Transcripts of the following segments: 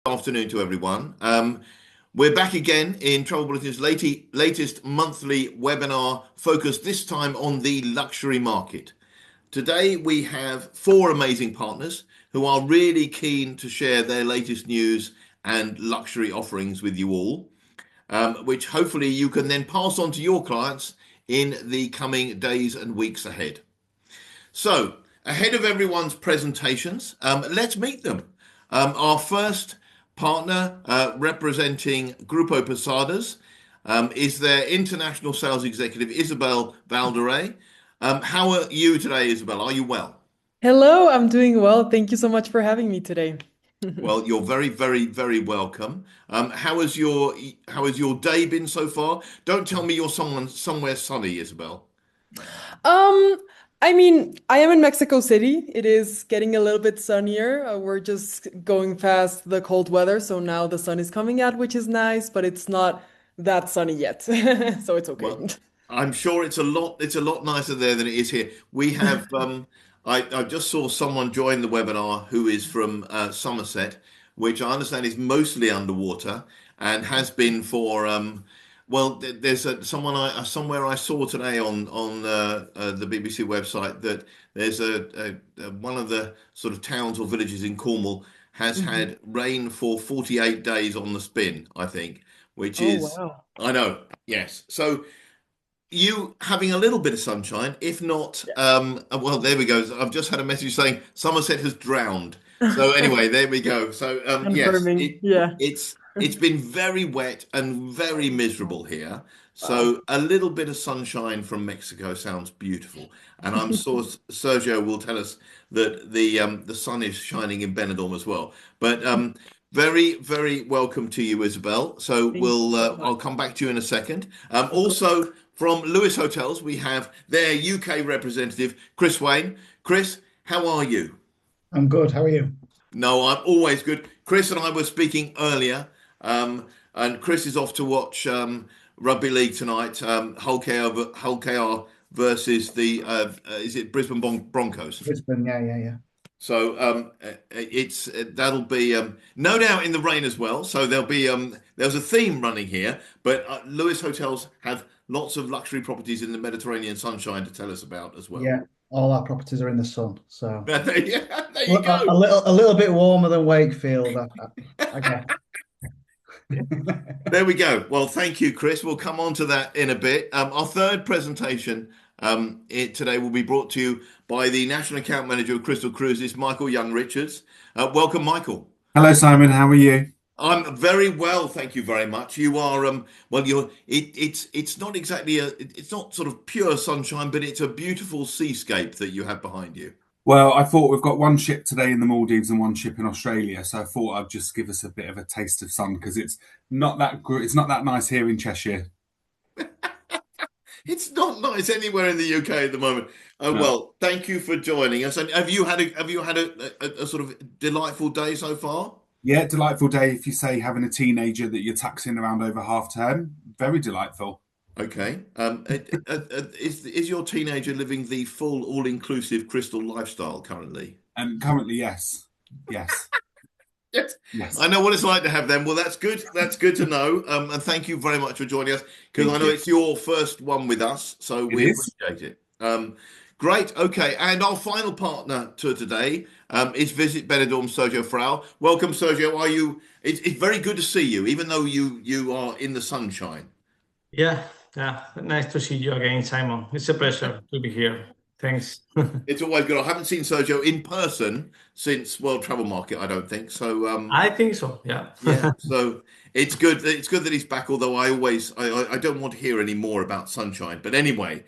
Afternoon to everyone. We're back again in Travel Bulletin's latest monthly webinar focused this time on the luxury market. Today we have four amazing partners who are really keen to share their latest news and luxury offerings with you all, which hopefully you can then pass on to your clients in the coming days and weeks ahead. So, ahead of everyone's presentations, let's meet them. Our first partner representing Grupo Posadas is their international sales executive, Isabel Valderay. How are you today, Isabel? Are you well? Hello, I'm doing well. Thank you so much for having me today. Well, you're very, very, very welcome. How has your day been so far? Don't tell me you're somewhere sunny, Isabel. Um, I am in Mexico City. It is getting a little bit sunnier. We're just going past the cold weather, so now the sun is coming out, which is nice, but it's not that sunny yet. So it's okay. Well, I'm sure it's a lot nicer there than it is here. We have I just saw someone join the webinar who is from Somerset, which I understand is mostly underwater and has been for there's someone somewhere I saw today on the BBC website that there's one of the sort of towns or villages in Cornwall has Mhm. had rain for 48 days on the spin, I think, which Oh, is wow. I know. Yes. So you having a little bit of sunshine, if not, well, there we go. I've just had a message saying Somerset has drowned. So anyway, there we go. So yes, Confirming. Yeah. it's been very wet and very miserable here. Wow. So a little bit of sunshine from Mexico sounds beautiful. And I'm sure Sergio will tell us that the sun is shining in Benidorm as well. But very, very welcome to you, Isabel. So Thank you so I'll much. come back to you in a second. Of course. Also from Lewis Hotels, we have their UK representative, Chris Wayne. Chris, how are you? I'm good. How are you? No, I'm always good. Chris and I were speaking earlier, and Chris is off to watch rugby league tonight. Hull KR versus the is it Brisbane Broncos? Brisbane. Yeah, yeah, yeah. So it's that'll be no doubt in the rain as well. So there's a theme running here, but Lewis Hotels have lots of luxury properties in the Mediterranean sunshine to tell us about as well. Yeah, all our properties are in the sun, so Yeah, there you well, a go. little bit warmer than Wakefield, I guess. There we go. Well, thank you, Chris. We'll come on to that in a bit. Our third presentation today will be brought to you by the National Account Manager of Crystal Cruises, Michael Young Richards. Welcome, Michael. Hello, Simon. How are you? I'm very well, thank you very much. You are well. It's not exactly it's not sort of pure sunshine, but it's a beautiful seascape that you have behind you. Well, I thought we've got one ship today in the Maldives and one ship in Australia, so I thought I'd just give us a bit of a taste of sun because it's not that nice here in Cheshire. It's not nice anywhere in the UK at the moment. Oh No. well, thank you for joining us. And have you had a sort of delightful day so far? Yeah, delightful day if you say having a teenager that you're taxing around over half term. Very delightful. Okay. Is your teenager living the full all-inclusive crystal lifestyle currently? And currently, yes, yes, Yes. I yes. know what it's like to have them. Well, that's good. That's good to know. And thank you very much for joining us because I Thank know you. it's your first one with us, so It we is. appreciate it. Great. Okay. And our final partner to today is Visit Benidorm Sergio Frau. Welcome, Sergio. Are you? It's very good to see you, even though you are in the sunshine. Yeah, yeah. Nice to see you again, Simon. It's a pleasure to be here. Thanks. It's always good. I haven't seen Sergio in person since World Travel Market, I don't think. So I think so. Yeah. yeah, so it's good. It's good that he's back. Although I don't want to hear any more about sunshine. But anyway,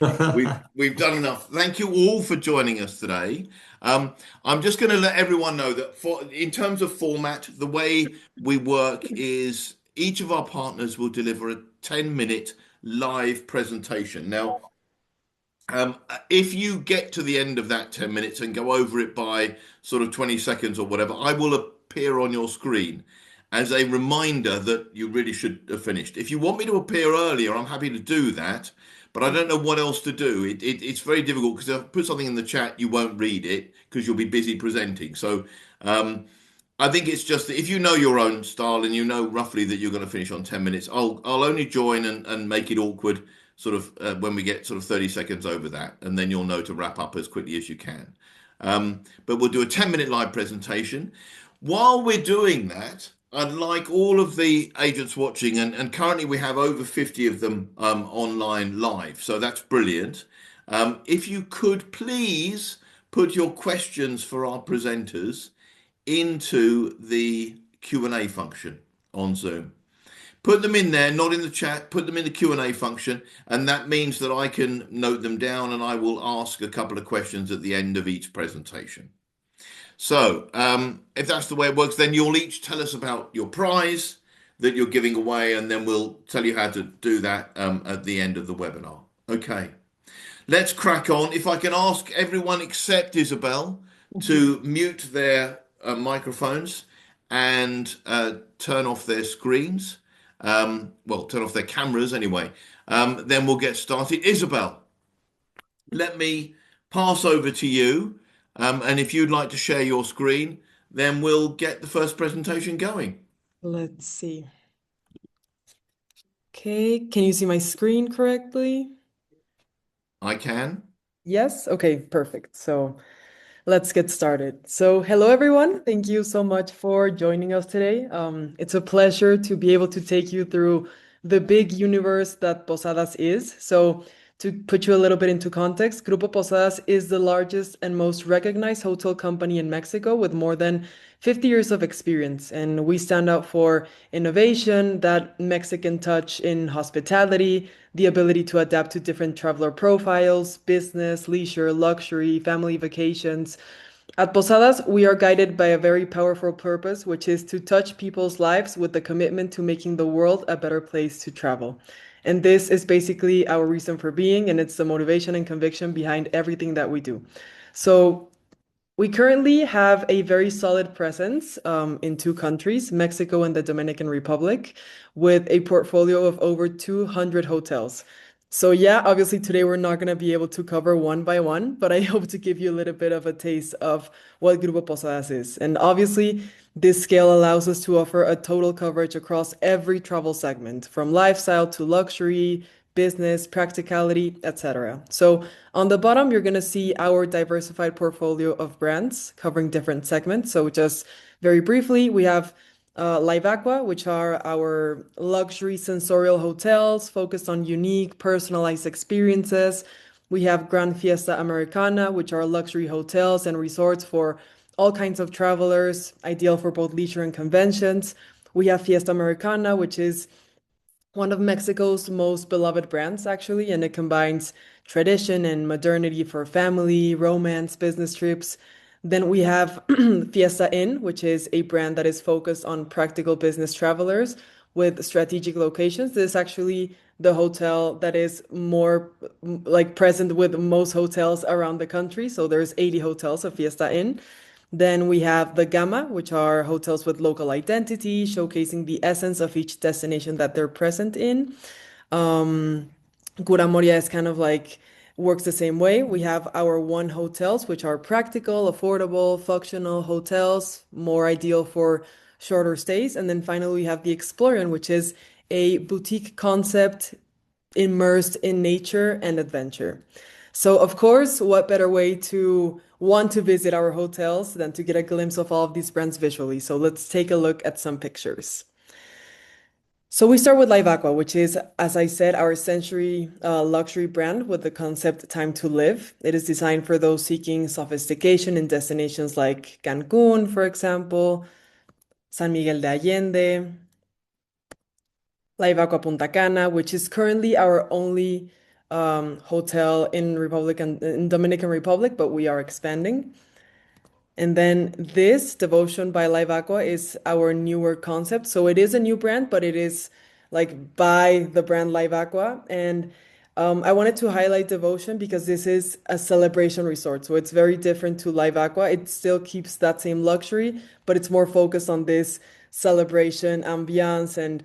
we've done enough. Thank you all for joining us today. I'm just going to let everyone know that in terms of format, the way we work is each of our partners will deliver a 10-minute live presentation. Now, if you get to the end of that 10 minutes and go over it by sort of 20 seconds or whatever, I will appear on your screen as a reminder that you really should have finished. If you want me to appear earlier, I'm happy to do that, but I don't know what else to do. It's very difficult because if I put something in the chat, you won't read it because you'll be busy presenting. So I think it's just that if you know your own style and you know roughly that you're going to finish on 10 minutes, I'll only join and make it awkward sort of when we get sort of 30 seconds over that, and then you'll know to wrap up as quickly as you can. But we'll do a 10-minute live presentation. While we're doing that, I'd like all of the agents watching, and currently we have over 50 of them online live, so that's brilliant. If you could please put your questions for our presenters into the Q&A function on Zoom. Put them in there, not in the chat, put them in the Q&A function, and that means that I can note them down and I will ask a couple of questions at the end of each presentation. So if that's the way it works, then you'll each tell us about your prize that you're giving away, and then we'll tell you how to do that at the end of the webinar. Okay, let's crack on. If I can ask everyone except Isabel to mute their microphones and turn off their screens. Well, turn off their cameras anyway. Then we'll get started. Isabel, let me pass over to you. And if you'd like to share your screen, then we'll get the first presentation going. Let's see. Okay, can you see my screen correctly? I can. Yes? Okay, perfect. So let's get started. So, hello everyone. Thank you so much for joining us today. It's a pleasure to be able to take you through the big universe that Posadas is. So, to put you a little bit into context, Grupo Posadas is the largest and most recognized hotel company in Mexico with more than 50 years of experience. And we stand out for innovation, that Mexican touch in hospitality, the ability to adapt to different traveler profiles, business, leisure, luxury, family vacations. At Posadas, we are guided by a very powerful purpose, which is to touch people's lives with the commitment to making the world a better place to travel. And this is basically our reason for being, and it's the motivation and conviction behind everything that we do. So, we currently have a very solid presence in two countries, Mexico and the Dominican Republic, with a portfolio of over 200 hotels. So, yeah, obviously today we're not going to be able to cover one by one, but I hope to give you a little bit of a taste of what Grupo Posadas is. And obviously, this scale allows us to offer a total coverage across every travel segment, from lifestyle to luxury, business, practicality, etc. So, on the bottom, you're going to see our diversified portfolio of brands covering different segments. So just very briefly, we have Live Aqua, which are our luxury sensorial hotels focused on unique, personalized experiences. We have Gran Fiesta Americana, which are luxury hotels and resorts for all kinds of travelers, ideal for both leisure and conventions. We have Fiesta Americana, which is one of Mexico's most beloved brands, actually, and it combines tradition and modernity for family, romance, business trips. Then we have Fiesta Inn, which is a brand that is focused on practical business travelers with strategic locations. This is actually the hotel that is more like present with most hotels around the country. So there's 80 hotels of Fiesta Inn. Then we have the Gama, which are hotels with local identity, showcasing the essence of each destination that they're present in. Gura Moria is kind of like works the same way. We have our one hotels, which are practical, affordable, functional hotels, more ideal for shorter stays. And then finally, we have the Explorian, which is a boutique concept immersed in nature and adventure. So, of course, what better way to want to visit our hotels than to get a glimpse of all of these brands visually? So, let's take a look at some pictures. So we start with Live Aqua, which is, as I said, our century luxury brand with the concept Time to Live. It is designed for those seeking sophistication in destinations like Cancun, for example, San Miguel de Allende, Live Aqua Punta Cana, which is currently our only hotel in Dominican Republic, but we are expanding. And then this Devotion by Live Aqua is our newer concept. So it is a new brand, but it is like by the brand Live Aqua. And I wanted to highlight Devotion because this is a celebration resort. So it's very different to Live Aqua. It still keeps that same luxury, but it's more focused on this celebration ambiance and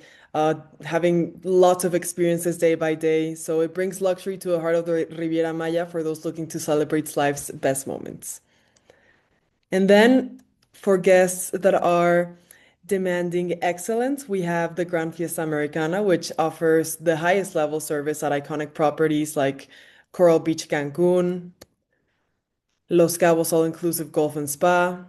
having lots of experiences day by day. So it brings luxury to the heart of the Riviera Maya for those looking to celebrate life's best moments. And then For guests that are demanding excellence, we have the Gran Fiesta Americana, which offers the highest level service at iconic properties like Coral Beach Cancun, Los Cabos All-Inclusive Golf and Spa,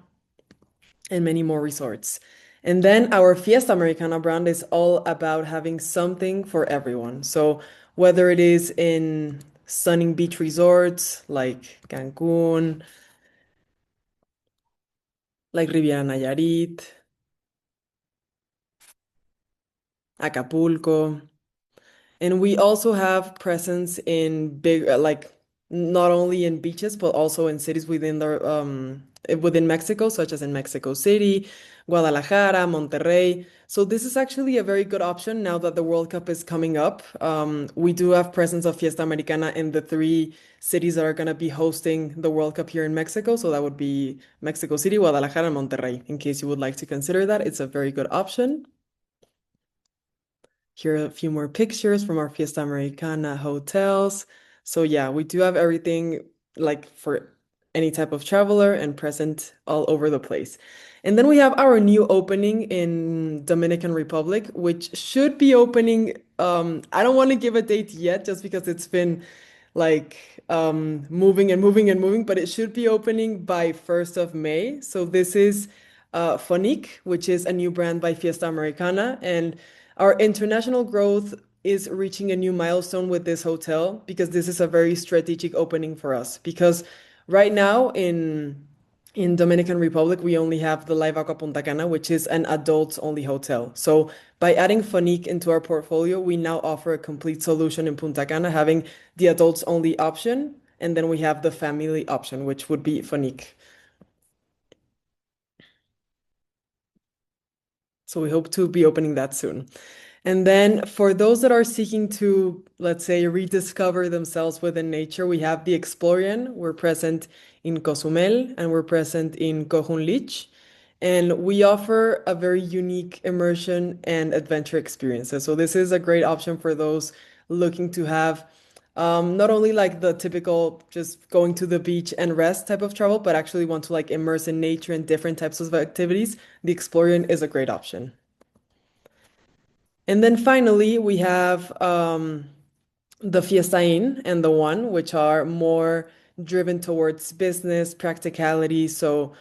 and many more resorts. And then our Fiesta Americana brand is all about having something for everyone. So whether it is in stunning beach resorts like Cancun, like Riviera Nayarit, Acapulco, and we also have presence in big, like not only in beaches, but also in cities within Mexico, such as in Mexico City, Guadalajara, Monterrey. So this is actually a very good option now that the World Cup is coming up. We do have presence of Fiesta Americana in the three cities that are going to be hosting the World Cup here in Mexico. So that would be Mexico City, Guadalajara, and Monterrey. In case you would like to consider that, it's a very good option. Here are a few more pictures from our Fiesta Americana hotels. So yeah, we do have everything like for any type of traveler and present all over the place. And then we have our new opening in Dominican Republic, which should be opening. I don't want to give a date yet just because it's been like moving and moving and moving, but it should be opening by 1st of May. So this is Fonique, which is a new brand by Fiesta Americana. And our international growth is reaching a new milestone with this hotel because this is a very strategic opening for us. Because right now in Dominican Republic, we only have the Live Aqua Punta Cana, which is an adults-only hotel. So by adding Fonique into our portfolio, we now offer a complete solution in Punta Cana, having the adults-only option, and then we have the family option, which would be Fonique. So we hope to be opening that soon. And then for those that are seeking to, let's say, rediscover themselves within nature, we have the Explorian. We're present in Cozumel and we're present in Cojun Lich. And we offer a very unique immersion and adventure experiences. So this is a great option for those looking to have not only like the typical just going to the beach and rest type of travel, but actually want to like immerse in nature and different types of activities. The Explorian is a great option. And then finally, we have the Fiesta Inn and the One, which are more driven towards business, practicality. So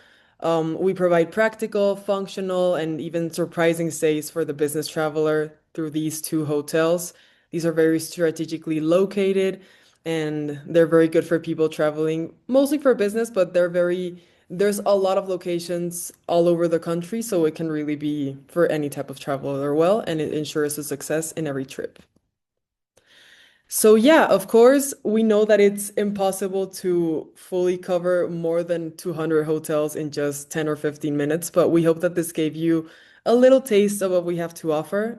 we provide practical, functional, and even surprising stays for the business traveler through these two hotels. These are very strategically located and they're very good for people traveling, mostly for business, but there's a lot of locations all over the country, so it can really be for any type of traveler well, and it ensures a success in every trip. So yeah, of course, we know that it's impossible to fully cover more than 200 hotels in just 10 or 15 minutes, but we hope that this gave you a little taste of what we have to offer.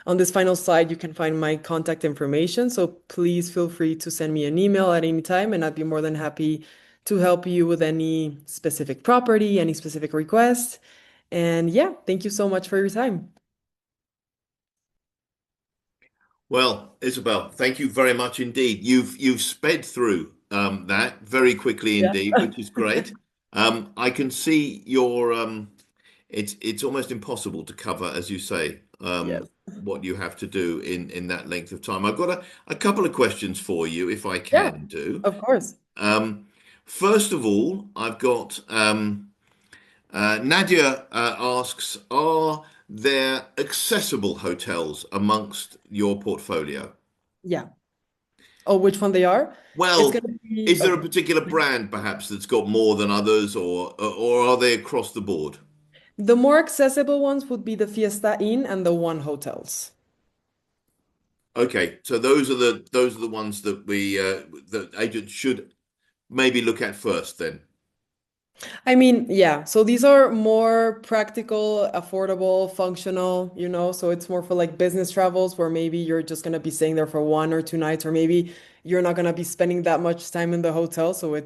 On this final slide, you can find my contact information, so please feel free to send me an email at any time, and I'd be more than happy to help you with any specific property, any specific request. And yeah, thank you so much for your time. Well, Isabel, thank you very much indeed. You've sped through that very quickly Yeah. indeed, which is great. I can see your it's almost impossible to cover, as you say, Yes. what you have to do in that length of time. I've got a couple of questions for you, if I Yeah, can do. of course. First of all, I've got Nadia asks, are there accessible hotels amongst your portfolio? Yeah. Oh, which one they are? It's Well, gonna be is there a okay. particular brand perhaps that's got more than others, or are they across the board? The more accessible ones would be the Fiesta Inn and the One hotels. Okay, so those are the ones that we that agents should maybe look at first then. I mean, yeah. So these are more practical, affordable, functional, so it's more for like business travels where maybe you're just gonna be staying there for 1 or 2 nights, or maybe you're not gonna be spending that much time in the hotel. So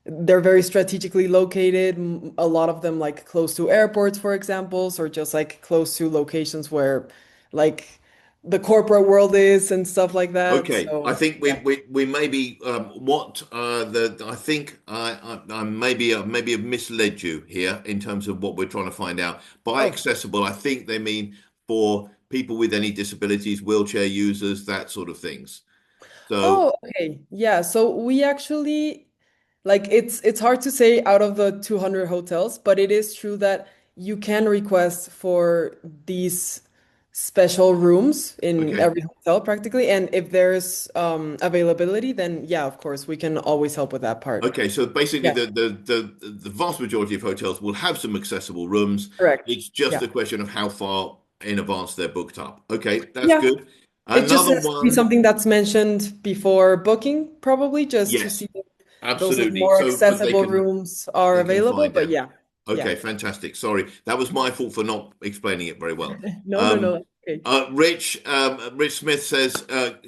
they're very strategically located, a lot of them like close to airports, for example, or just like close to locations where like the corporate world is and stuff like that. Okay, I So think we yeah. we maybe what the I think I maybe have misled you here in terms of what we're trying to find out. By Oh, accessible, I think they mean for people with any disabilities, wheelchair users, that sort of things. So, oh, okay. Yeah. So we actually like it's hard to say out of the 200 hotels, but it is true that you can request for these special rooms in okay, every hotel practically. And if there's availability, then yeah, of course, we can always help with that part. okay. So basically, Yeah, the vast majority of hotels will have some accessible rooms. correct. It's just Yeah. a question of how far in advance they're booked up. Okay, that's Yeah. good. It just Another has to be one, something that's mentioned before booking, probably just to yes. see if those like Absolutely. more So that accessible rooms are they can available. find But out. yeah, yeah. Okay, fantastic. Sorry, that was my fault for not explaining it very well. No, no, Um, no. Okay. Rich Smith says,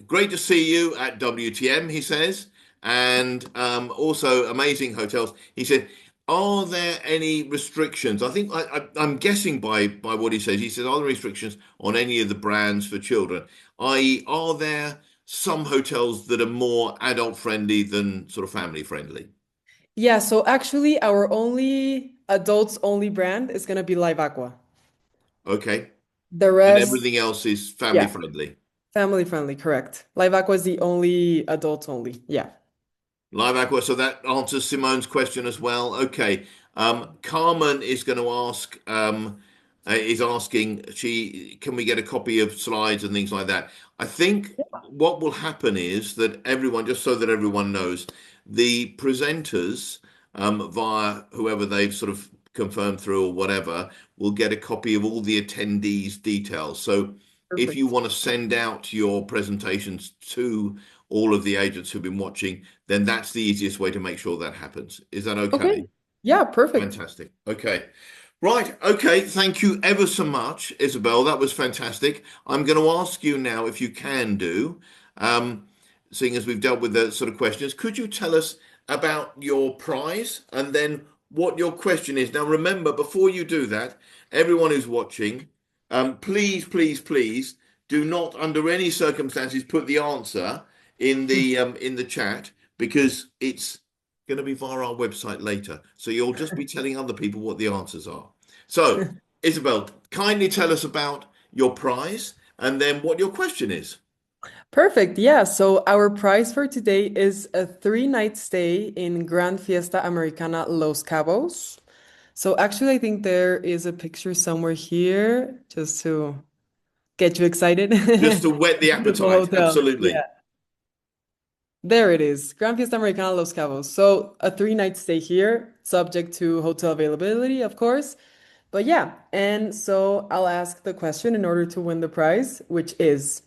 "Great to see you at WTM." He says, and also amazing hotels. He said, "Are there any restrictions?" I think I'm guessing by what he says. He says, "Are there restrictions on any of the brands for children? I.e., are there some hotels that are more adult friendly than sort of family friendly?" Yeah, so actually our only adults only brand is gonna be Live Aqua. Okay. The And rest, everything else is family yeah, friendly. family friendly, correct. Live Aqua is the only adults only. Yeah. Live Aqua. So that answers Simone's question as well. Okay. Carmen is going to ask, is asking, can we get a copy of slides and things like that? I think what will happen is that everyone, just so that everyone knows, the presenters, via whoever they've sort of confirmed through or whatever, will get a copy of all the attendees' details. So if you Perfect. want to send out your presentations to all of the agents who've been watching, then that's the easiest way to make sure that happens. Is that Okay. okay? Yeah, perfect. Fantastic. Okay. Right. Okay. Thank you ever so much, Isabel. That was fantastic. I'm going to ask you now if you can do, um, seeing as we've dealt with the sort of questions, could you tell us about your prize and then what your question is? Now, remember, before you do that, everyone who's watching, please, please, please do not, under any circumstances, put the answer in the chat because it's going to be via our website later. So you'll just be telling other people what the answers are. So, Isabel, kindly tell us about your prize and then what your question is. Perfect. Yeah. So our prize for today is a 3-night stay in Grand Fiesta Americana Los Cabos. So actually, I think there is a picture somewhere here just to get you excited. Just to whet the Beautiful appetite. hotel. Absolutely. Yeah. There it is, Gran Fiesta Americana Los Cabos. So a 3-night stay here, subject to hotel availability, of course. But yeah, and so I'll ask the question in order to win the prize, which is,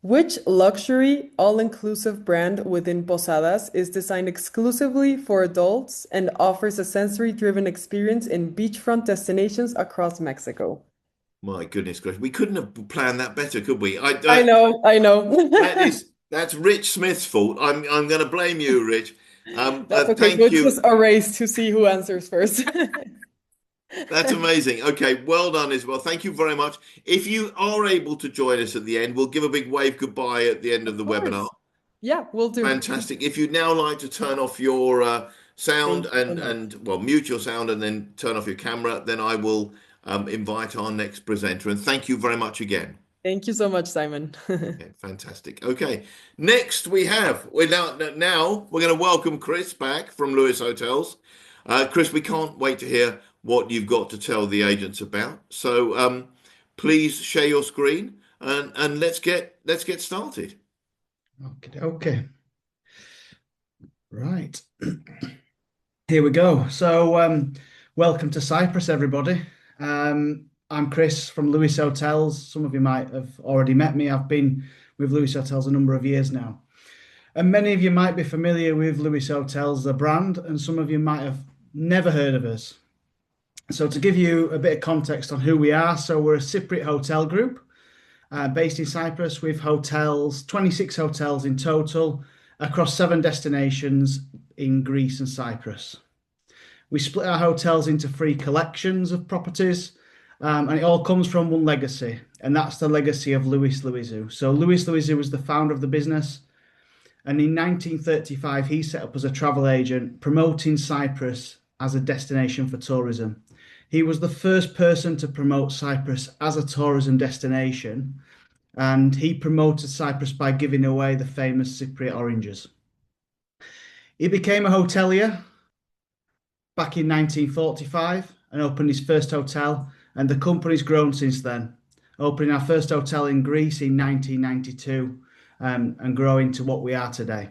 which luxury all-inclusive brand within Posadas is designed exclusively for adults and offers a sensory-driven experience in beachfront destinations across Mexico? My goodness gracious. We couldn't have planned that better, could we? I know, I know. That's Rich Smith's fault. I'm going to blame you, Rich. That's okay. Thank Let's just you. a race to see who answers first. That's amazing. Okay, well done, Isabel. Thank you very much. If you are able to join us at the end, we'll give a big wave goodbye at the end of Of the webinar. course. Yeah, we'll do. Fantastic. If you'd now like to turn off your sound Thank you so and much. well, mute your sound and then turn off your camera, then I will invite our next presenter. And thank you very much again. Thank you so much, Simon. Okay, fantastic. Okay, next we have now we're going to welcome Chris back from Lewis Hotels. Chris, we can't wait to hear what you've got to tell the agents about. So please share your screen and let's get started. Okay, okay. Right. Here we go. So, welcome to Cyprus, everybody. I'm Chris from Lewis Hotels. Some of you might have already met me. I've been with Lewis Hotels a number of years now. And many of you might be familiar with Lewis Hotels, the brand, and some of you might have never heard of us. So to give you a bit of context on who we are, so we're a Cypriot hotel group based in Cyprus with hotels, 26 hotels in total, across 7 destinations in Greece and Cyprus. We split our hotels into 3 collections of properties, And it all comes from one legacy, and that's the legacy of Louis Louiseau. So Louis Louiseau was the founder of the business, and in 1935 he set up as a travel agent promoting Cyprus as a destination for tourism. He was the first person to promote Cyprus as a tourism destination, and he promoted Cyprus by giving away the famous Cypriot oranges. He became a hotelier back in 1945 and opened his first hotel, and the company's grown since then, opening our first hotel in Greece in 1992 and growing to what we are today.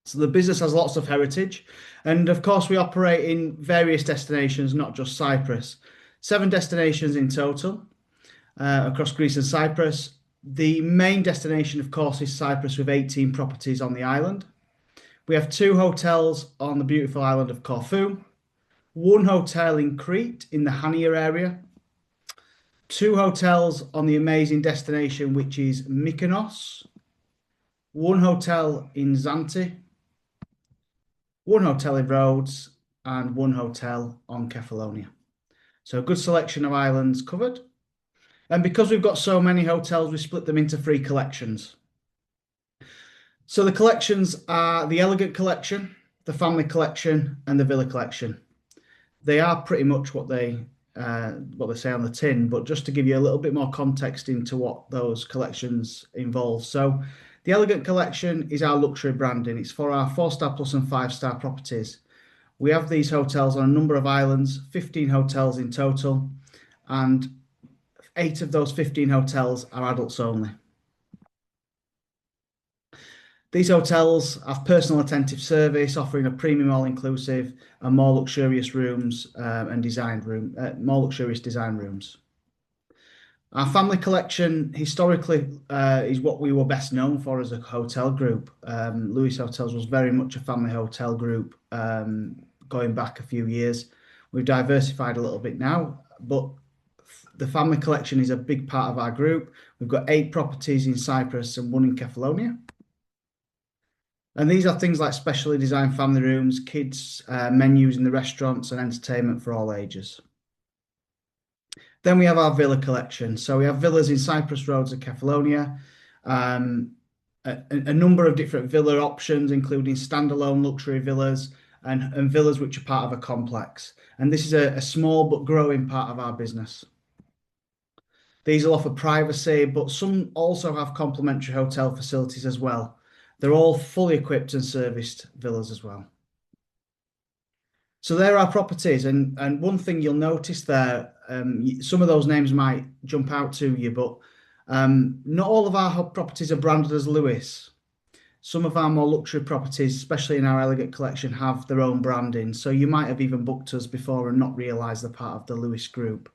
So the business has lots of heritage, and of course we operate in various destinations, not just Cyprus. 7 destinations in total across Greece and Cyprus. The main destination, of course, is Cyprus with 18 properties on the island. We have 2 hotels on the beautiful island of Corfu, 1 hotel in Crete in the Hania area, 2 hotels on the amazing destination which is Mykonos, 1 hotel in Zante, 1 hotel in Rhodes, and 1 hotel on Kefalonia. So a good selection of islands covered. And because we've got so many hotels, we split them into 3 collections. So the collections are the Elegant Collection, the Family Collection, and the Villa Collection. They are pretty much what they say on the tin, but just to give you a little bit more context into what those collections involve. So the Elegant Collection is our luxury branding. It's for our 4-star plus and 5-star properties. We have these hotels on a number of islands, 15 hotels in total, and 8 of those 15 hotels are adults only. These hotels have personal attentive service, offering a premium all-inclusive and more luxurious rooms more luxurious design rooms. Our family collection historically is what we were best known for as a hotel group. Louis Hotels was very much a family hotel group going back a few years. We've diversified a little bit now, but the family collection is a big part of our group. We've got 8 properties in Cyprus and 1 in Kefalonia. And these are things like specially designed family rooms, kids, menus in the restaurants, and entertainment for all ages. Then we have our villa collection. So we have villas in Cyprus, Rhodes, and Kefalonia. A number of different villa options, including standalone luxury villas and villas which are part of a complex. And this is a small but growing part of our business. These will offer privacy, but some also have complimentary hotel facilities as well. They're all fully equipped and serviced villas as well. So there are properties, and one thing you'll notice there, some of those names might jump out to you, but not all of our properties are branded as Louis. Some of our more luxury properties, especially in our Elegant Collection, have their own branding. So you might have even booked us before and not realised they're part of the Louis group.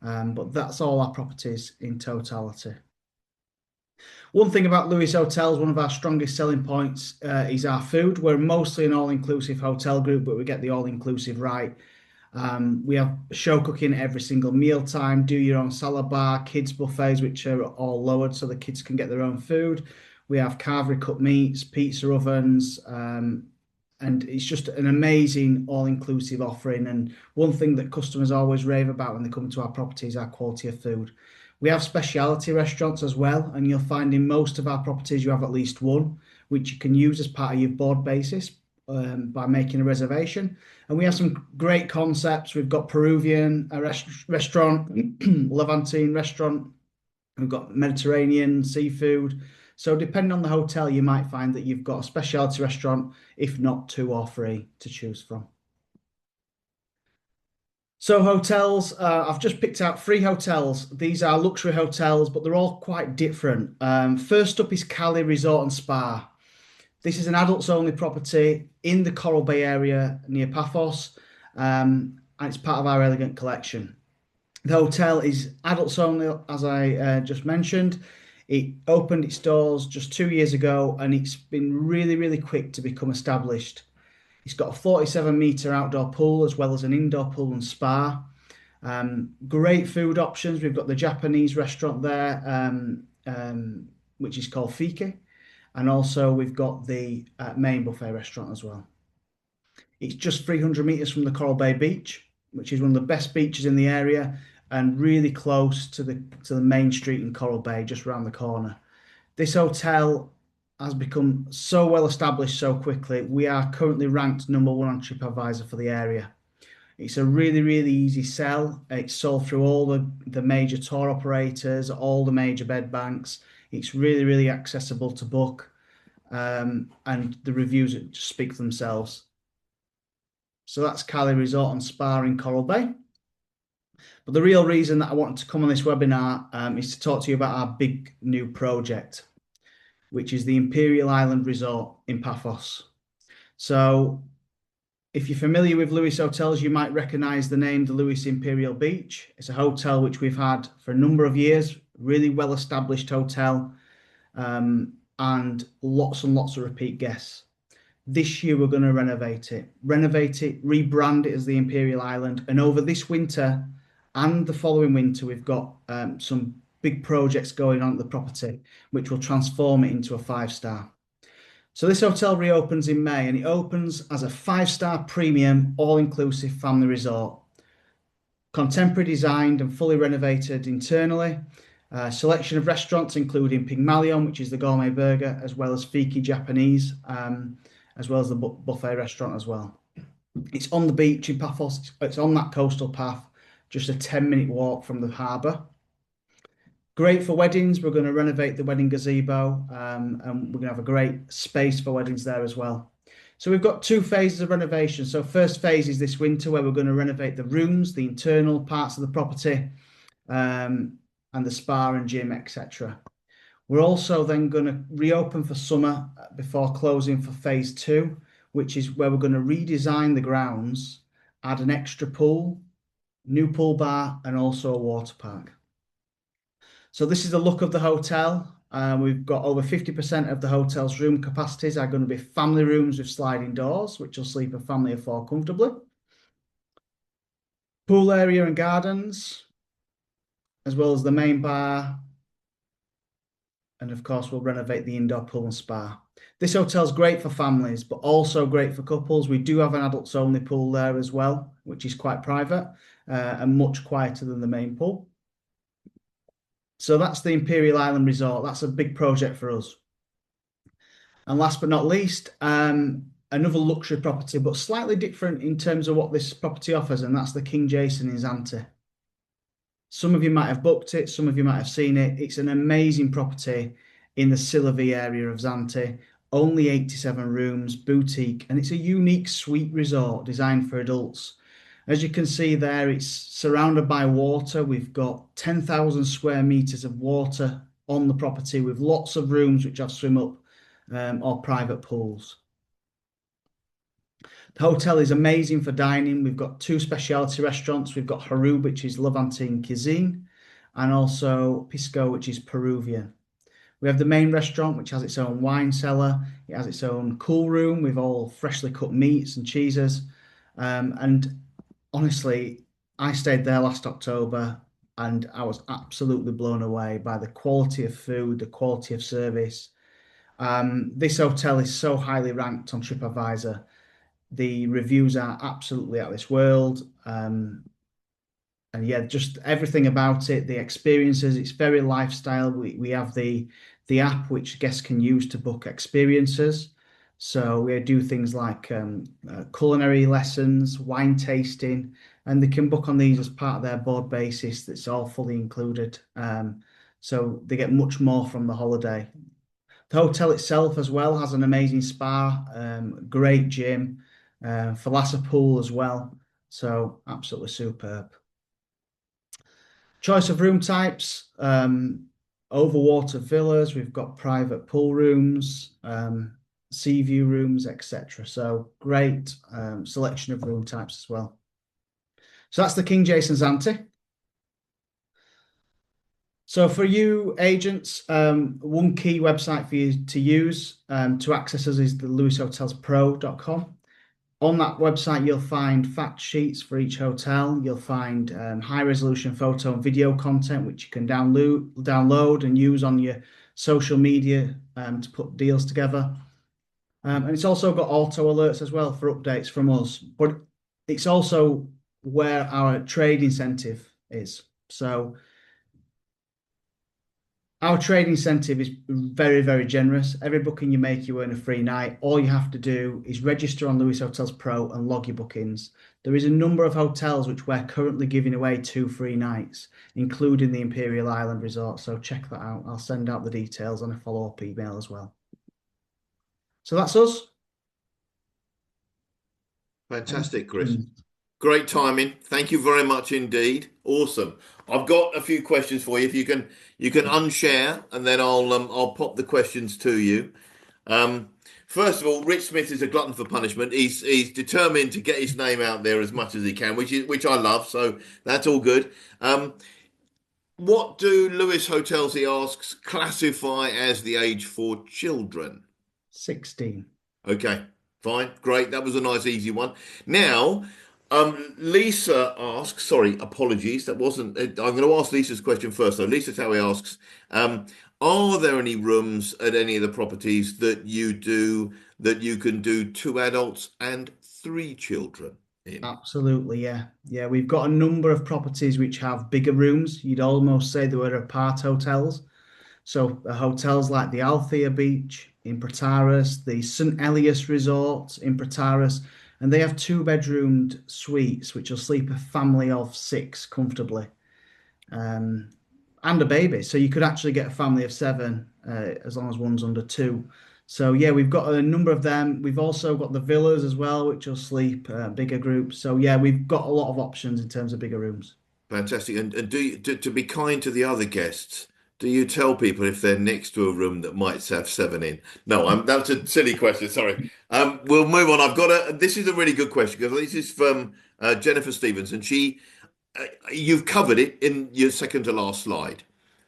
But that's all our properties in totality. One thing about Louis Hotels, one of our strongest selling points is our food. We're mostly an all-inclusive hotel group, but we get the all-inclusive right. We have show cooking every single meal time, do your own salad bar, kids buffets, which are all lowered so the kids can get their own food. We have carvery cut meats, pizza ovens, and it's just an amazing all-inclusive offering. And one thing that customers always rave about when they come to our property is our quality of food. We have specialty restaurants as well, and you'll find in most of our properties you have at least one, which you can use as part of your board basis by making a reservation. And we have some great concepts. We've got Peruvian restaurant, Levantine restaurant. We've got Mediterranean seafood. So depending on the hotel, you might find that you've got a specialty restaurant, if not 2 or 3 to choose from. So hotels, I've just picked out 3 hotels. These are luxury hotels, but they're all quite different. First up is Cali Resort and Spa. This is an adults-only property in the Coral Bay area near Paphos, and it's part of our Elegant Collection. The hotel is adults only, as I just mentioned. It opened its doors just 2 years ago, and it's been really, really quick to become established. It's got a 47-meter outdoor pool as well as an indoor pool and spa. Great food options. We've got the Japanese restaurant there, which is called Fike. And also we've got the main buffet restaurant as well. It's just 300 meters from the Coral Bay Beach. which is one of the best beaches in the area and really close to the main street in Coral Bay, just around the corner. This hotel has become so well established so quickly. We are currently ranked #1 on TripAdvisor for the area. It's a really, really easy sell. It's sold through all the major tour operators, all the major bed banks. It's really, really accessible to book. And the reviews just speak for themselves. So that's Cali Resort and Spa in Coral Bay. But the real reason that I wanted to come on this webinar is to talk to you about our big new project, which is the Imperial Island Resort in Paphos. So if you're familiar with Lewis Hotels, you might recognize the name the Lewis Imperial Beach. It's a hotel which we've had for a number of years, really well-established hotel, and lots and lots of repeat guests. This year, we're going to renovate it, rebrand it as the Imperial Island. And over this winter and the following winter, we've got some big projects going on at the property, which will transform it into a 5-star. So this hotel reopens in May, and it opens as a 5-star premium, all-inclusive family resort. Contemporary designed and fully renovated internally. Selection of restaurants including Pygmalion, which is the gourmet burger, as well as Fiki Japanese, as well as the buffet restaurant as well. It's on the beach in Paphos. It's on that coastal path, just a 10-minute walk from the harbour. Great for weddings. We're going to renovate the wedding gazebo, and we're going to have a great space for weddings there as well. So we've got 2 phases of renovation. So first phase is this winter, where we're going to renovate the rooms, the internal parts of the property, and the spa and gym, etc. We're also then going to reopen for summer before closing for phase 2, which is where we're going to redesign the grounds, add an extra pool, new pool bar, and also a water park. So this is the look of the hotel. We've got over 50% of the hotel's room capacities are going to be family rooms with sliding doors, which will sleep a family of 4 comfortably. Pool area and gardens, as well as the main bar. And of course, we'll renovate the indoor pool and spa. This hotel's great for families, but also great for couples. We do have an adults only pool there as well, which is quite private and much quieter than the main pool. So that's the Imperial Island Resort. That's a big project for us. And last but not least, another luxury property, but slightly different in terms of what this property offers, and that's the King Jason in Zante. Some of you might have booked it, some of you might have seen it. It's an amazing property in the Sillavi area of Zante. Only 87 rooms, boutique, and it's a unique suite resort designed for adults. As you can see there, it's surrounded by water. We've got 10,000 square meters of water on the property with lots of rooms which have swim up or private pools. The hotel is amazing for dining. We've got 2 specialty restaurants. We've got Harub, which is Levantine cuisine, and also Pisco, which is Peruvian. We have the main restaurant, which has its own wine cellar. It has its own cool room with all freshly cut meats and cheeses. And honestly, I stayed there last October and I was absolutely blown away by the quality of food, the quality of service. This hotel is so highly ranked on TripAdvisor. The reviews are absolutely out of this world. And yeah, just everything about it, the experiences, it's very lifestyle. We have the app which guests can use to book experiences. So we do things like culinary lessons, wine tasting, and they can book on these as part of their board basis. That's all fully included. So they get much more from the holiday. The hotel itself as well has an amazing spa, great gym, thalassa pool as well. So absolutely superb. Choice of room types, overwater villas. We've got private pool rooms, sea view rooms, etc. So great selection of room types as well. So that's the King Jason Zante. So for you agents, one key website for you to use to access us is the lewishotelspro.com. On that website, you'll find fact sheets for each hotel. You'll find high resolution photo and video content, which you can download and use on your social media to put deals together. And it's also got auto alerts as well for updates from us. But it's also where our trade incentive is. So our trade incentive is very, very generous. Every booking you make, you earn a free night. All you have to do is register on Lewis Hotels Pro and log your bookings. There is a number of hotels which we're currently giving away 2 free nights, including the Imperial Island Resort. So check that out. I'll send out the details on a follow-up email as well. So that's us. Fantastic, Chris. Great timing. Thank you very much indeed. Awesome. I've got a few questions for you. If you can unshare, and then I'll pop the questions to you. First of all, Rich Smith is a glutton for punishment. He's determined to get his name out there as much as he can, which I love. So that's all good. What do Lewis Hotels, he asks, classify as the age for children? 16. Okay, fine, great. That was a nice, easy one. Now, Lisa asks, sorry, apologies. That wasn't, I'm going to ask Lisa's question first, though. Lisa Towie asks, are there any rooms at any of the properties that you can do 2 adults and 3 children in? Absolutely, yeah. Yeah, we've got a number of properties which have bigger rooms. You'd almost say they were apart hotels. So hotels like the Althea Beach in Prataras, the St. Elias Resort in Prataras, and they have 2-bedroomed suites which will sleep a family of 6 comfortably, and a baby. So you could actually get a family of 7 as long as one's under 2. So yeah, we've got a number of them. We've also got the villas as well, which will sleep bigger groups. So yeah, we've got a lot of options in terms of bigger rooms. Fantastic. And do you, to be kind to the other guests, do you tell people if they're next to a room that might have 7 in? No, that's a silly question. Sorry. We'll move on. This is a really good question because this is from Jennifer Stevens, and you've covered it in your second to last slide,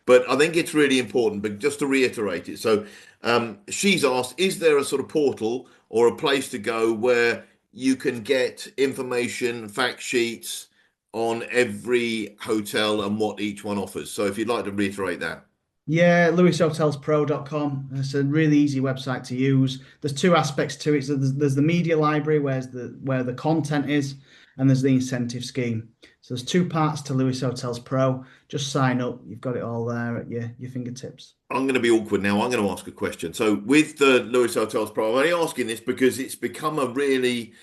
but I think it's really important. But just to reiterate it, so she's asked: is there a sort of portal or a place to go where you can get information, fact sheets on every hotel and what each one offers? So if you'd like to reiterate that. Yeah, lewishotelsPro.com. It's a really easy website to use. There's 2 aspects to it. So there's the media library, where the content is, and there's the incentive scheme. So there's 2 parts to Lewis Hotels Pro. Just sign up. You've got it all there at your fingertips. I'm going to be awkward now. I'm going to ask a question. So with the Lewis Hotels Pro, I'm only asking this because it's become a really,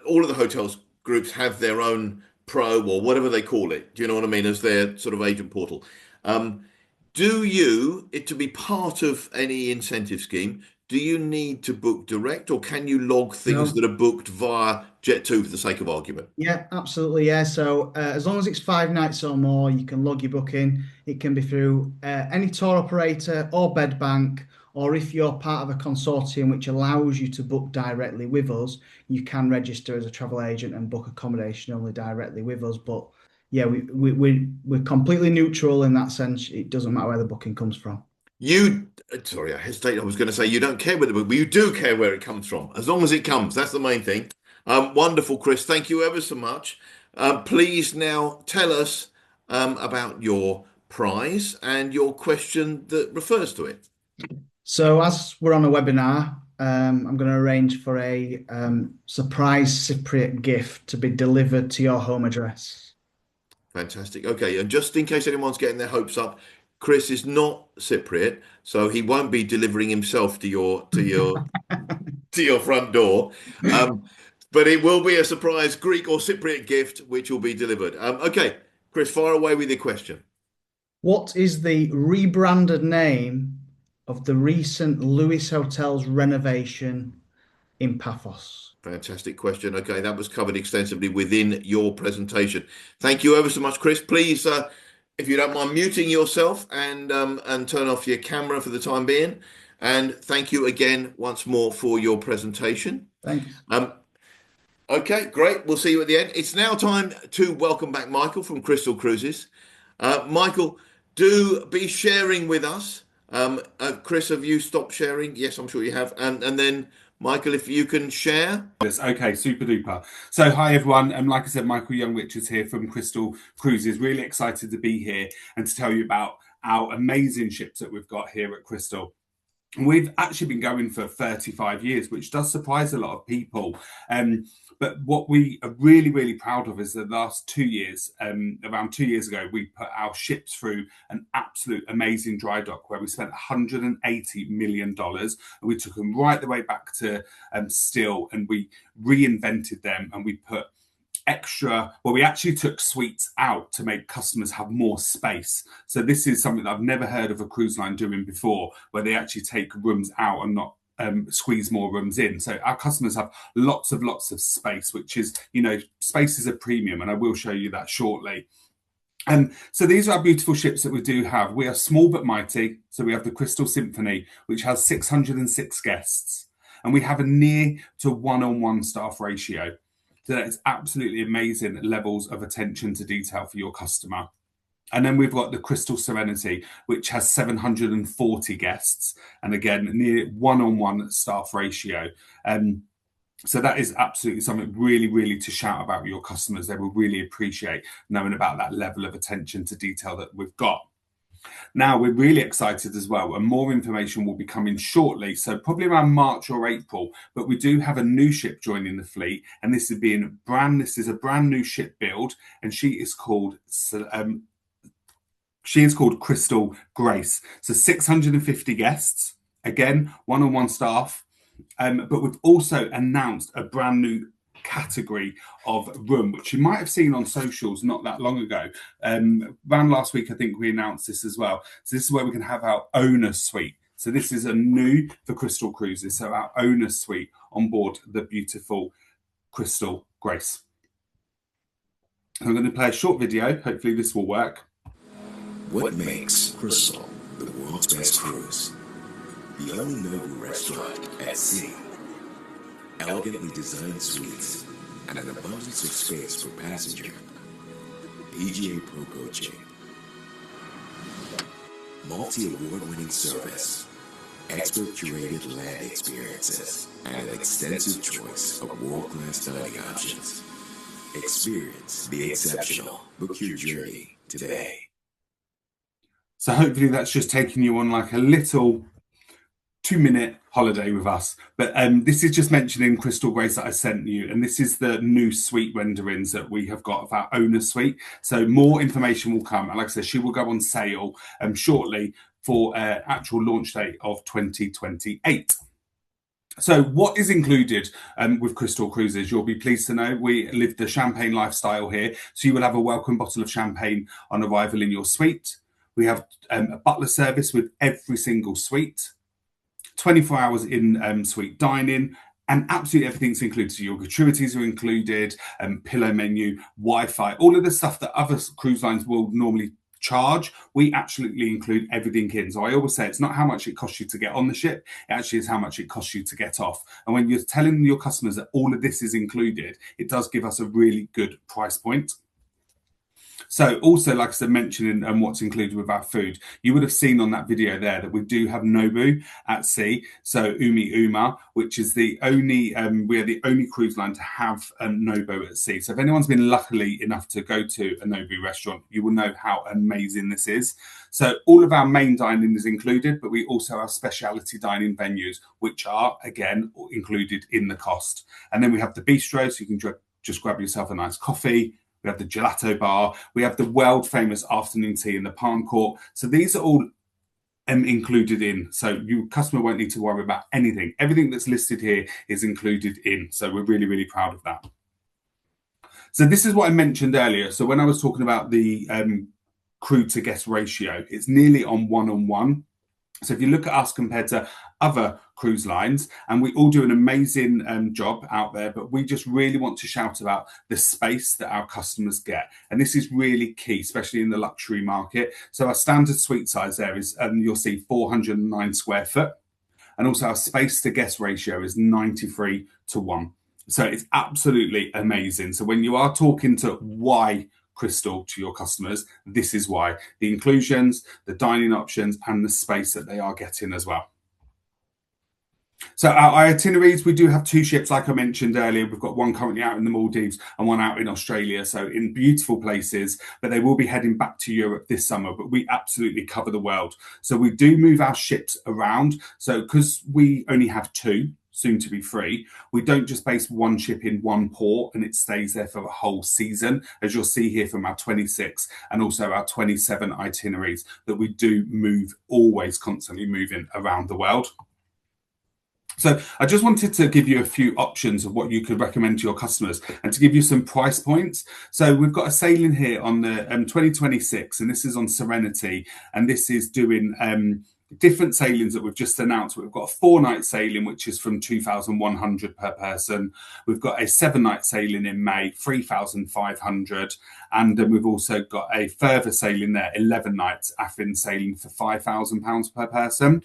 all of the hotels groups have their own pro or whatever they call it. Do you know what I mean? As their sort of agent portal. To be part of any incentive scheme, do you need to book direct, or can you log things that are booked via Jet2 for the sake of argument? Yeah, absolutely. Yeah. So as long as it's 5 nights or more, you can log your booking. It can be through any tour operator or bed bank, or if you're part of a consortium which allows you to book directly with us, you can register as a travel agent and book accommodation only directly with us. But yeah, we're completely neutral in that sense. It doesn't matter where the booking comes from. Sorry, I hesitate. I was going to say you don't care where but you do care where it comes from, as long as it comes. That's the main thing. Wonderful, Chris. Thank you ever so much. Please now tell us about your prize and your question that refers to it. So as we're on a webinar, I'm going to arrange for a surprise Cypriot gift to be delivered to your home address. Fantastic. Okay, and just in case anyone's getting their hopes up, Chris is not Cypriot, so he won't be delivering himself to your front door. But it will be a surprise Greek or Cypriot gift which will be delivered. Okay, Chris, fire away with your question. What is the rebranded name of the recent Lewis Hotels renovation in Paphos? Fantastic question. Okay, that was covered extensively within your presentation. Thank you ever so much, Chris. Please, if you don't mind muting yourself and turn off your camera for the time being. And thank you again once more for your presentation. Thanks. Okay, great. We'll see you at the end. It's now time to welcome back Michael from Crystal Cruises. Michael, do be sharing with us. Chris, have you stopped sharing? Yes, I'm sure you have. And then Michael, if you can share. Yes, okay, super duper. So hi everyone, and like I said, Michael Young-Richards here from Crystal Cruises. Really excited to be here and to tell you about our amazing ships that we've got here at Crystal. We've actually been going for 35 years, which does surprise a lot of people. But what we are really, really proud of is the last 2 years, around 2 years ago, we put our ships through an absolute amazing dry dock where we spent $180 million. And we took them right the way back to steel, and we reinvented them, and we put we actually took suites out to make customers have more space. So this is something that I've never heard of a cruise line doing before, where they actually take rooms out and not squeeze more rooms in. So our customers have lots of space, which is, space is a premium, and I will show you that shortly. So these are our beautiful ships that we do have. We are small but mighty. So we have the Crystal Symphony, which has 606 guests, and we have a near to 1-on-1 staff ratio. So that is absolutely amazing levels of attention to detail for your customer. And then we've got the Crystal Serenity, which has 740 guests, and again, near 1-on-1 staff ratio. So that is absolutely something really, really to shout about with your customers. They will really appreciate knowing about that level of attention to detail that we've got. Now, we're really excited as well, and more information will be coming shortly, so probably around March or April, but we do have a new ship joining the fleet, and this is a brand new ship build, and she is called Crystal Grace. So 650 guests, again, 1-on-1 staff, but we've also announced a brand new category of room, which you might have seen on socials not that long ago. Around last week, I think we announced this as well. So this is where we can have our owner suite. So this is a new for Crystal Cruises. So our owner suite on board the beautiful Crystal Grace. I'm going to play a short video. Hopefully this will work. What makes Crystal the world's best cruise? The only Nobu restaurant at sea. Elegantly designed suites and an abundance of space per passenger. PGA Pro coaching. Multi-award-winning service. Expert curated land experiences and an extensive choice of world-class dining options. Experience the exceptional. Book your journey today. So hopefully that's just taking you on like a little 2-minute holiday with us. But this is just mentioning Crystal Grace that I sent you, and this is the new suite renderings that we have got of our owner suite. So more information will come, and like I said, she will go on sale shortly for actual launch date of 2028. So what is included with Crystal Cruises? You'll be pleased to know we live the champagne lifestyle here. So you will have a welcome bottle of champagne on arrival in your suite. We have a butler service with every single suite. 24 hours in suite dining, and absolutely everything's included. So your gratuities are included, pillow menu, Wi-Fi, all of the stuff that other cruise lines will normally charge. We absolutely include everything in. So I always say it's not how much it costs you to get on the ship, it actually is how much it costs you to get off. And when you're telling your customers that all of this is included, it does give us a really good price point. So also, like I said, mentioning what's included with our food, you would have seen on that video there that we do have Nobu at sea. So Umi Uma, which is the only, we are the only cruise line to have Nobu at sea. So if anyone's been lucky enough to go to a Nobu restaurant, you will know how amazing this is. So all of our main dining is included, but we also have specialty dining venues, which are, again, included in the cost. And then we have the bistro, so you can just grab yourself a nice coffee. We have the gelato bar. We have the world famous afternoon tea in the palm court. So these are all included in. So your customer won't need to worry about anything. Everything that's listed here is included in. So we're really, really proud of that. So this is what I mentioned earlier. So when I was talking about the crew to guest ratio, it's nearly on 1-on-1. So if you look at us compared to other cruise lines, and we all do an amazing job out there, but we just really want to shout about the space that our customers get. And this is really key, especially in the luxury market. So our standard suite size there is, you'll see 409 square foot. And also our space to guest ratio is 93:1. So it's absolutely amazing. So when you are talking to why Crystal to your customers, this is why. The inclusions, the dining options, and the space that they are getting as well. So our itineraries, we do have 2 ships, like I mentioned earlier. We've got one currently out in the Maldives and one out in Australia, so in beautiful places, but they will be heading back to Europe this summer, but we absolutely cover the world. So we do move our ships around. So because we only have 2, soon to be 3, we don't just base one ship in one port and it stays there for the whole season, as you'll see here from our 26 and also our 27 itineraries, that we do move, always constantly moving around the world. So I just wanted to give you a few options of what you could recommend to your customers and to give you some price points. So we've got a sailing here on the 2026, and this is on Serenity, and this is doing different sailings that we've just announced. We've got a 4-night sailing, which is from 2,100 per person. We've got a 7-night sailing in May, 3,500. And then we've also got a further sailing there, 11 nights, Athens sailing for £5,000 per person.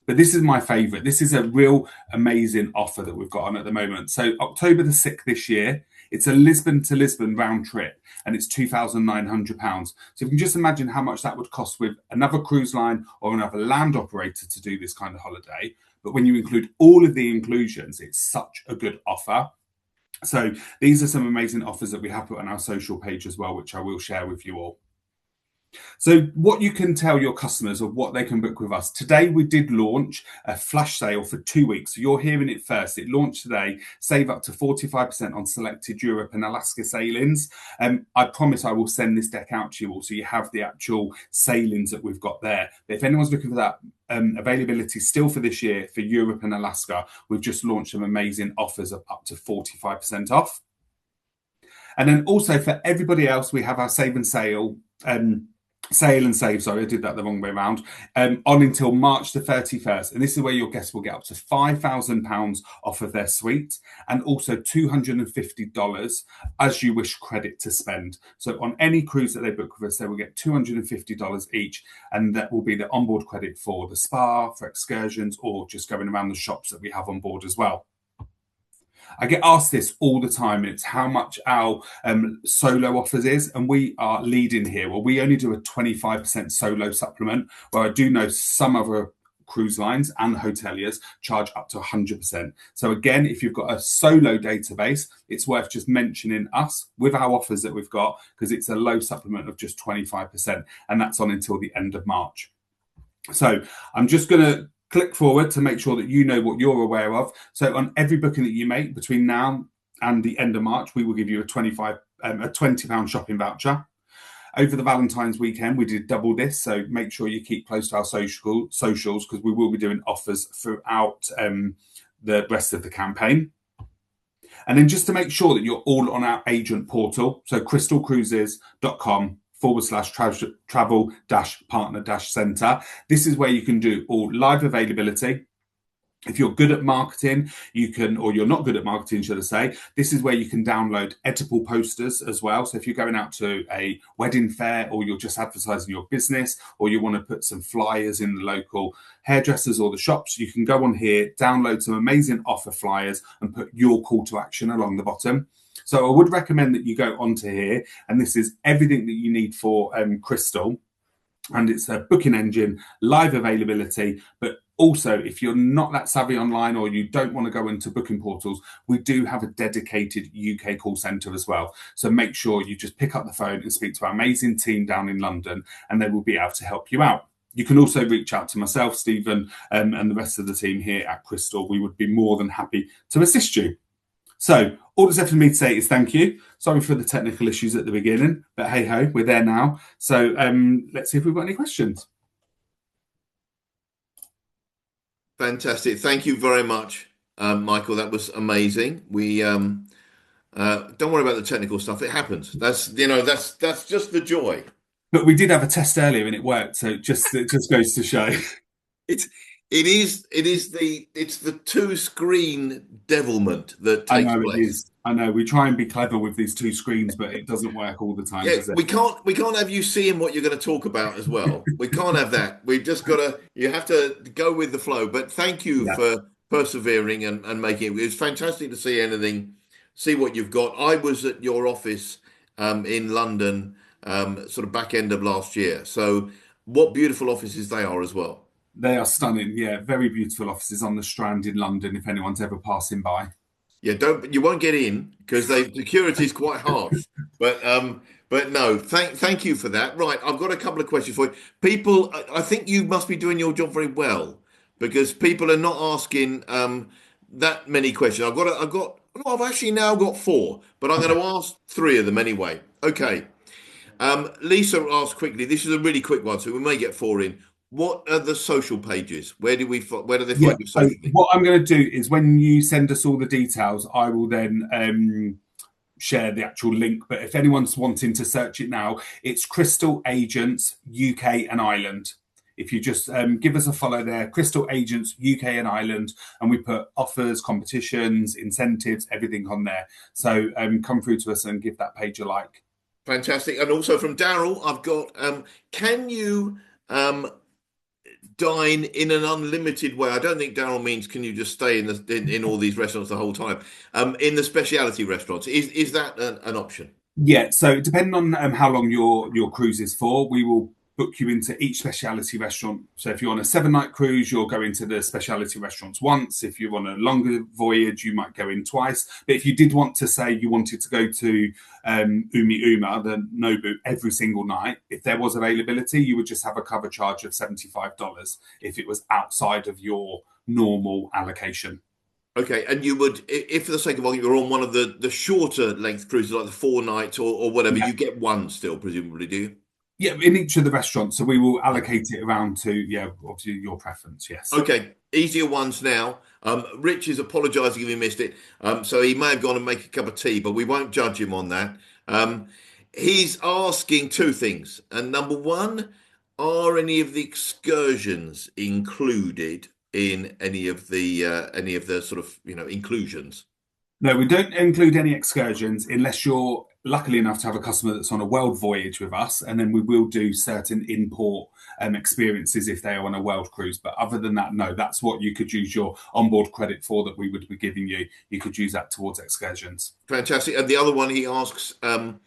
But this is my favourite. This is a real amazing offer that we've got on at the moment. So October the 6th this year, it's a Lisbon to Lisbon round trip, and it's £2,900. So you can just imagine how much that would cost with another cruise line or another land operator to do this kind of holiday. But when you include all of the inclusions, it's such a good offer. So these are some amazing offers that we have put on our social page as well, which I will share with you all. So what you can tell your customers of what they can book with us. Today we did launch a flash sale for 2 weeks. So you're hearing it first. It launched today. Save up to 45% on selected Europe and Alaska sailings. I promise I will send this deck out to you all so you have the actual sailings that we've got there. But if anyone's looking for that availability still for this year for Europe and Alaska, we've just launched some amazing offers of up to 45% off. And then also for everybody else, we have our save and sail Sail and save, sorry, I did that the wrong way around, on until March the 31st. And this is where your guests will get up to £5,000 off of their suite and also $250 as you wish credit to spend. So on any cruise that they book with us, they will get $250 each, and that will be the onboard credit for the spa, for excursions, or just going around the shops that we have on board as well. I get asked this all the time. It's how much our solo offers is, and we are leading here. Well, we only do a 25% solo supplement, where I do know some other cruise lines and hoteliers charge up to 100%. So again, if you've got a solo database, it's worth just mentioning us with our offers that we've got, because it's a low supplement of just 25%, and that's on until the end of March. So I'm just going to click forward to make sure that you know what you're aware of. So on every booking that you make between now and the end of March, we will give you a £20 shopping voucher. Over the Valentine's weekend, we did double this. So make sure you keep close to our socials, because we will be doing offers throughout the rest of the campaign. And then just to make sure that you're all on our agent portal, so crystalcruises.com/travel-partner-center. This is where you can do all live availability. If you're good at marketing, you can, or you're not good at marketing, should I say, this is where you can download editable posters as well. So if you're going out to a wedding fair, or you're just advertising your business, or you want to put some flyers in the local hairdressers or the shops, you can go on here, download some amazing offer flyers and put your call to action along the bottom. So I would recommend that you go onto here, and this is everything that you need for Crystal. And it's a booking engine, live availability, but also if you're not that savvy online, or you don't want to go into booking portals, we do have a dedicated UK call centre as well. So make sure you just pick up the phone and speak to our amazing team down in London, and they will be able to help you out. You can also reach out to myself, Stephen, and the rest of the team here at Crystal. We would be more than happy to assist you. So all that's left for me to say is thank you. Sorry for the technical issues at the beginning, but hey ho, we're there now. So let's see if we've got any questions. Fantastic. Thank you very much, Michael. That was amazing. We don't worry about the technical stuff. It happens. That's just the joy. But we did have a test earlier and it worked. So it just goes to show. It's the two-screen devilment that takes place. It is. I know. We try and be clever with these two screens, but it doesn't work all the time. Yeah, does it? we can't have you seeing what you're going to talk about as well. We can't have that. We've just got to. You have to go with the flow. But thank you for persevering and making it. It was fantastic to see what you've got. I was at your office in London, sort of back end of last year. So what beautiful offices they are as well. They are stunning. Yeah, very beautiful offices on the Strand in London. If anyone's ever passing by. Yeah, you won't get in because security is quite harsh. But no, thank you for that. Right, I've got a couple of questions for you. People, I think you must be doing your job very well because people are not asking that many questions. No, I've actually now got four, but I'm going to ask three of them anyway. Okay. Lisa asked quickly. This is a really quick one, so we may get four in. What are the social pages? Where do they find your So social media? what I'm going to do is when you send us all the details, I will then share the actual link. But if anyone's wanting to search it now, it's Crystal Agents UK and Ireland. If you just give us a follow there, Crystal Agents UK and Ireland, and we put offers, competitions, incentives, everything on there. So come through to us and give that page a like. Fantastic. And also from Daryl, I've got, can you dine in an unlimited way? I don't think Daryl means can you just stay in all these restaurants the whole time. In the specialty restaurants, is that an option? Yeah, so depending on how long your cruise is for, we will book you into each specialty restaurant. So if you're on a 7-night cruise, you'll go into the specialty restaurants once. If you're on a longer voyage, you might go in twice. But if you did want to say you wanted to go to Umi Uma, the Nobu, every single night, if there was availability, you would just have a cover charge of $75 if it was outside of your normal allocation. Okay, and you would, if for the sake of argument, you're on one of the shorter length cruises, like the 4 nights or whatever, you get one still, presumably, do you? Yeah, in each of the restaurants. So we will allocate it around to, obviously your preference, yes. Okay, easier ones now. Rich is apologising if he missed it. So he may have gone and make a cup of tea, but we won't judge him on that. He's asking two things. And number one, are any of the excursions included in any of the sort of, inclusions? No, we don't include any excursions unless you're lucky enough to have a customer that's on a world voyage with us, and then we will do certain import experiences if they are on a world cruise. But other than that, no, that's what you could use your onboard credit for that we would be giving you. You could use that towards excursions. Fantastic. And the other one he asks, not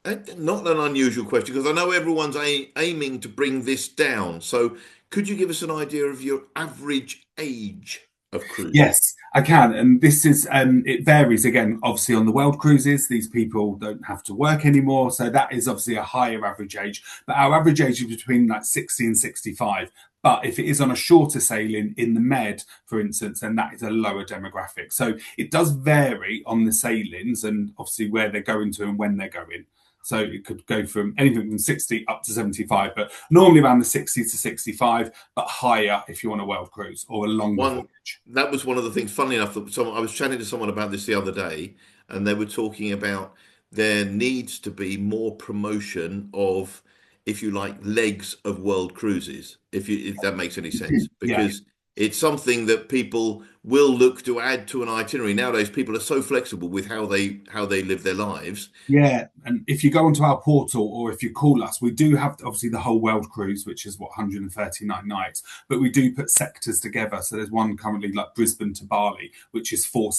an unusual question, because I know everyone's aiming to bring this down. So could you give us an idea of your average age of cruise? Yes, I can. And this is, it varies again, obviously on the world cruises, these people don't have to work anymore. So that is obviously a higher average age, but our average age is between like 60 and 65. But if it is on a shorter sailing in the Med, for instance, then that is a lower demographic. So it does vary on the sailings and obviously where they're going to and when they're going. So it could go from anything from 60 up to 75, but normally around the 60 to 65, but higher if you want a world cruise or a longer voyage. That was one of the things, funnily enough, I was chatting to someone about this the other day, and they were talking about there needs to be more promotion of, if you like, legs of world cruises, if that makes any sense, because it's something that people will look to add to an itinerary. Nowadays, people are so flexible with how they live their lives. Yeah, and if you go onto our portal or if you call us, we do have obviously the whole world cruise, which is 139 nights, but we do put sectors together. So there's one currently like Brisbane to Bali, which is 4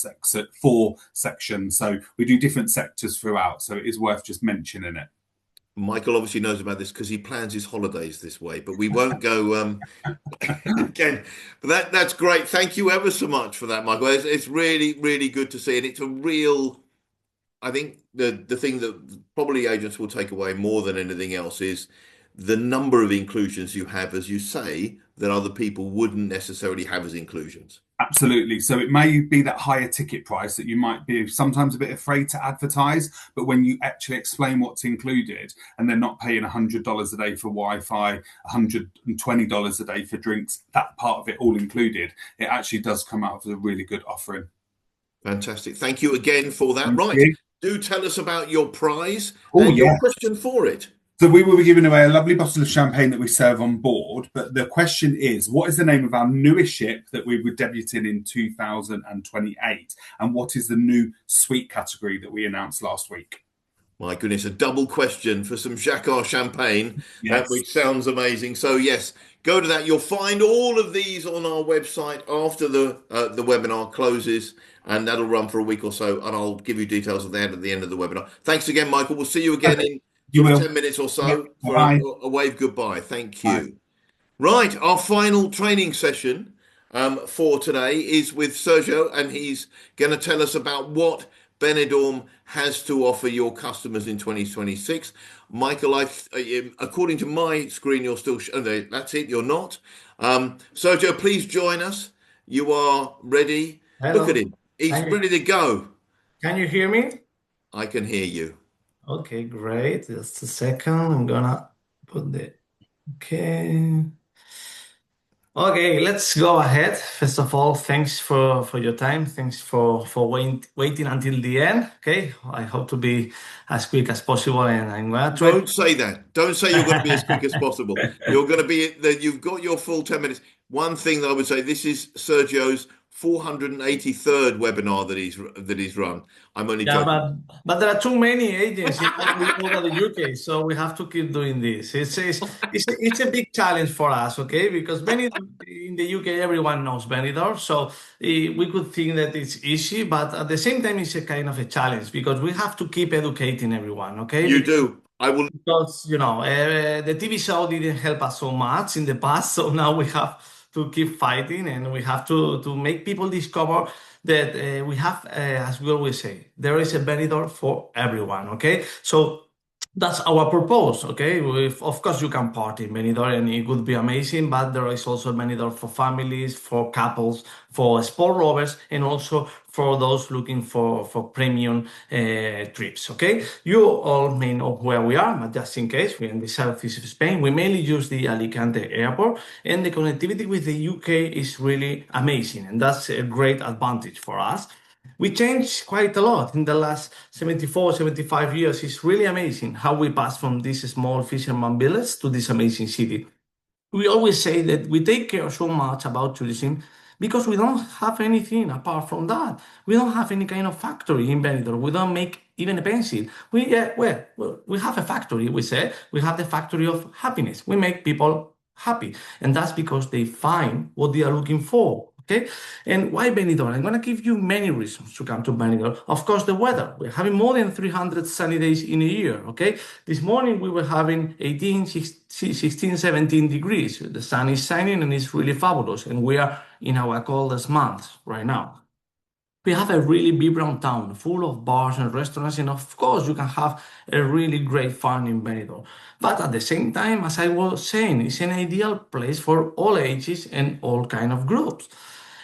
sections. So we do different sectors throughout. So it is worth just mentioning it. Michael obviously knows about this because he plans his holidays this way, but we won't go again. But that's great. Thank you ever so much for that, Michael. It's really, really good to see. And it's a real, I think the thing that probably agents will take away more than anything else is the number of inclusions you have, as you say, that other people wouldn't necessarily have as inclusions. Absolutely. So it may be that higher ticket price that you might be sometimes a bit afraid to advertise, but when you actually explain what's included and they're not paying $100 a day for Wi-Fi, $120 a day for drinks, that part of it all included, it actually does come out of a really good offering. Fantastic. Thank you again for that. Thank right. you. Do tell us about your prize and your question for it. So we will be giving away a lovely bottle of champagne that we serve on board. But the question is, what is the name of our newest ship that we were debuting in 2028? And what is the new suite category that we announced last week? My goodness, a double question for some Jacquard champagne, which sounds amazing. So yes, go to that. You'll find all of these on our website after the webinar closes, and that'll run for a week or so. And I'll give you details of that at the end of the webinar. Thanks again, Michael. We'll see you again in 10 minutes or so for a wave goodbye. Thank you. Bye. Right, our final training session for today is with Sergio, and he's going to tell us about what Benidorm has to offer your customers in 2026. Michael, according to my screen, you're still. That's it. You're not. Sergio, please join us. You are ready. Look at Hello. him. He's Can you ready to go. can you hear me? I can hear you. Okay, great. Just a second. I'm gonna put the okay. Okay, let's go ahead. First of all, thanks for your time. Thanks for waiting until the end. Okay, I hope to be as quick as possible, and I'm gonna try to. Don't say that. Don't say you're going to be as quick as possible. You're going to be that you've got your full 10 minutes. One thing that I would say, this is Sergio's 483rd webinar that he's run. I'm only Yeah, joking. but there are too many agents in all over the UK, so we have to keep doing this. It's a big challenge for us, okay? Because Benidorm in the UK, everyone knows Benidorm, so we could think that it's easy, but at the same time, it's a kind of a challenge because we have to keep educating everyone, okay? You do. I will. Because the TV show didn't help us so much in the past, so now we have to keep fighting, and we have to make people discover that we have, as we always say, there is a Benidorm for everyone. Okay, so that's our purpose. Okay, of course you can party in Benidorm and it would be amazing, but there is also Benidorm for families, for couples, for sport lovers, and also for those looking for premium trips. Okay, you all may know where we are, but just in case, we're in the southeast of Spain. We mainly use the Alicante airport, and the connectivity with the UK is really amazing, and that's a great advantage for us. We changed quite a lot in the last 74, 75 years. It's really amazing how we passed from this small fisherman village to this amazing city. We always say that we take care so much about tourism because we don't have anything apart from that. We don't have any kind of factory in Benidorm. We don't make even a pencil. We have a factory. We say we have the factory of happiness. We make people happy, and that's because they find what they are looking for. Okay, and why Benidorm? I'm gonna give you many reasons to come to Benidorm. Of course, the weather. We're having more than 300 sunny days in a year. Okay, this morning we were having 18, 16, 17 degrees. The sun is shining and it's really fabulous. And we are in our coldest month right now. We have a really vibrant town full of bars and restaurants, and of course, you can have a really great fun in Benidorm. But at the same time, as I was saying, it's an ideal place for all ages and all kind of groups.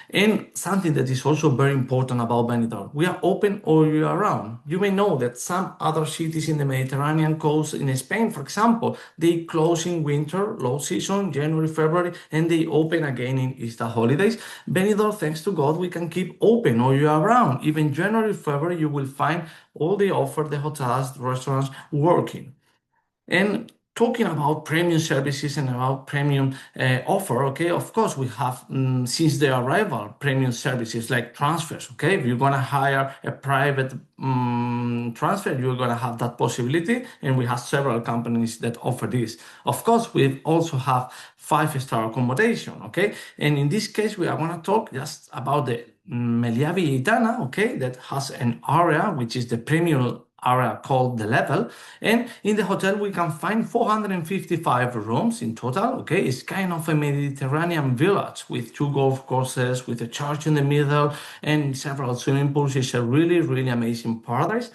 And something that is also very important about Benidorm, we are open all year round. You may know that some other cities in the Mediterranean coast in Spain, for example, they close in winter, low season, January, February, and they open again in Easter holidays. Benidorm, thanks to God, we can keep open all year round. Even January, February, you will find all the offer, the hotels, the restaurants working. And talking about premium services and about premium offer, okay, of course, we have, since the arrival, premium services like transfers, okay? If you're going to hire a private transfer, you're going to have that possibility. And we have several companies that offer this. Of course, we also have five-star accommodation, okay? And in this case, we are going to talk just about the Meliá Villitana, okay, that has an area which is the premium area called the level, and in the hotel we can find 455 rooms in total. Okay, it's kind of a Mediterranean village with two golf courses, with a church in the middle, and several swimming pools. It's a really amazing paradise.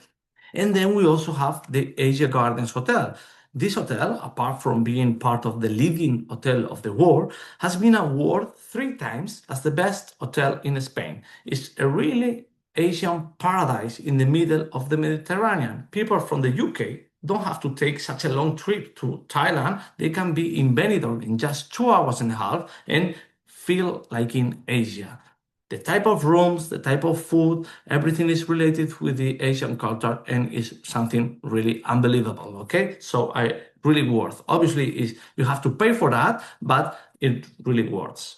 And then we also have the Asia Gardens Hotel. This hotel, apart from being part of the leading hotel of the world, has been awarded 3 times as the best hotel in Spain. It's a really Asian paradise in the middle of the Mediterranean. People from the UK don't have to take such a long trip to Thailand. They can be in Benidorm in just 2 hours and a half and feel like in Asia. The type of rooms, the type of food, everything is related with the Asian culture and is something really unbelievable. Okay, so I really worth. Obviously, is you have to pay for that, but it really works.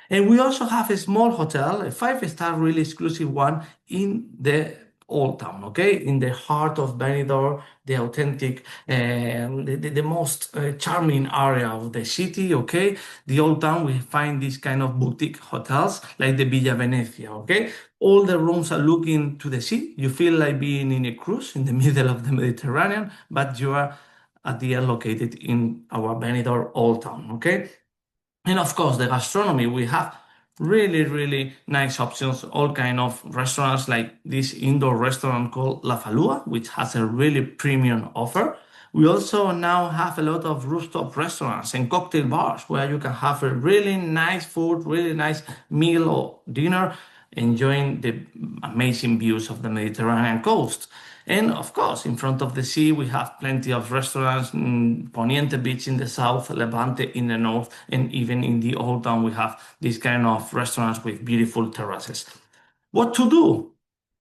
And we also have a small hotel, a five-star, really exclusive one in the Old Town, okay, in the heart of Benidorm, the authentic, the most charming area of the city, okay. The Old Town, we find these kind of boutique hotels like the Villa Venezia, okay. All the rooms are looking to the sea. You feel like being in a cruise in the middle of the Mediterranean, but you are at the end located in our Benidorm Old Town, okay. And of course, the gastronomy, we have really, really nice options, all kind of restaurants like this indoor restaurant called La Falua, which has a really premium offer. We also now have a lot of rooftop restaurants and cocktail bars where you can have a really nice food, really nice meal or dinner, enjoying the amazing views of the Mediterranean coast. And of course, in front of the sea, we have plenty of restaurants, Poniente Beach in the south, Levante in the north, and even in the old town, we have these kind of restaurants with beautiful terraces. What to do?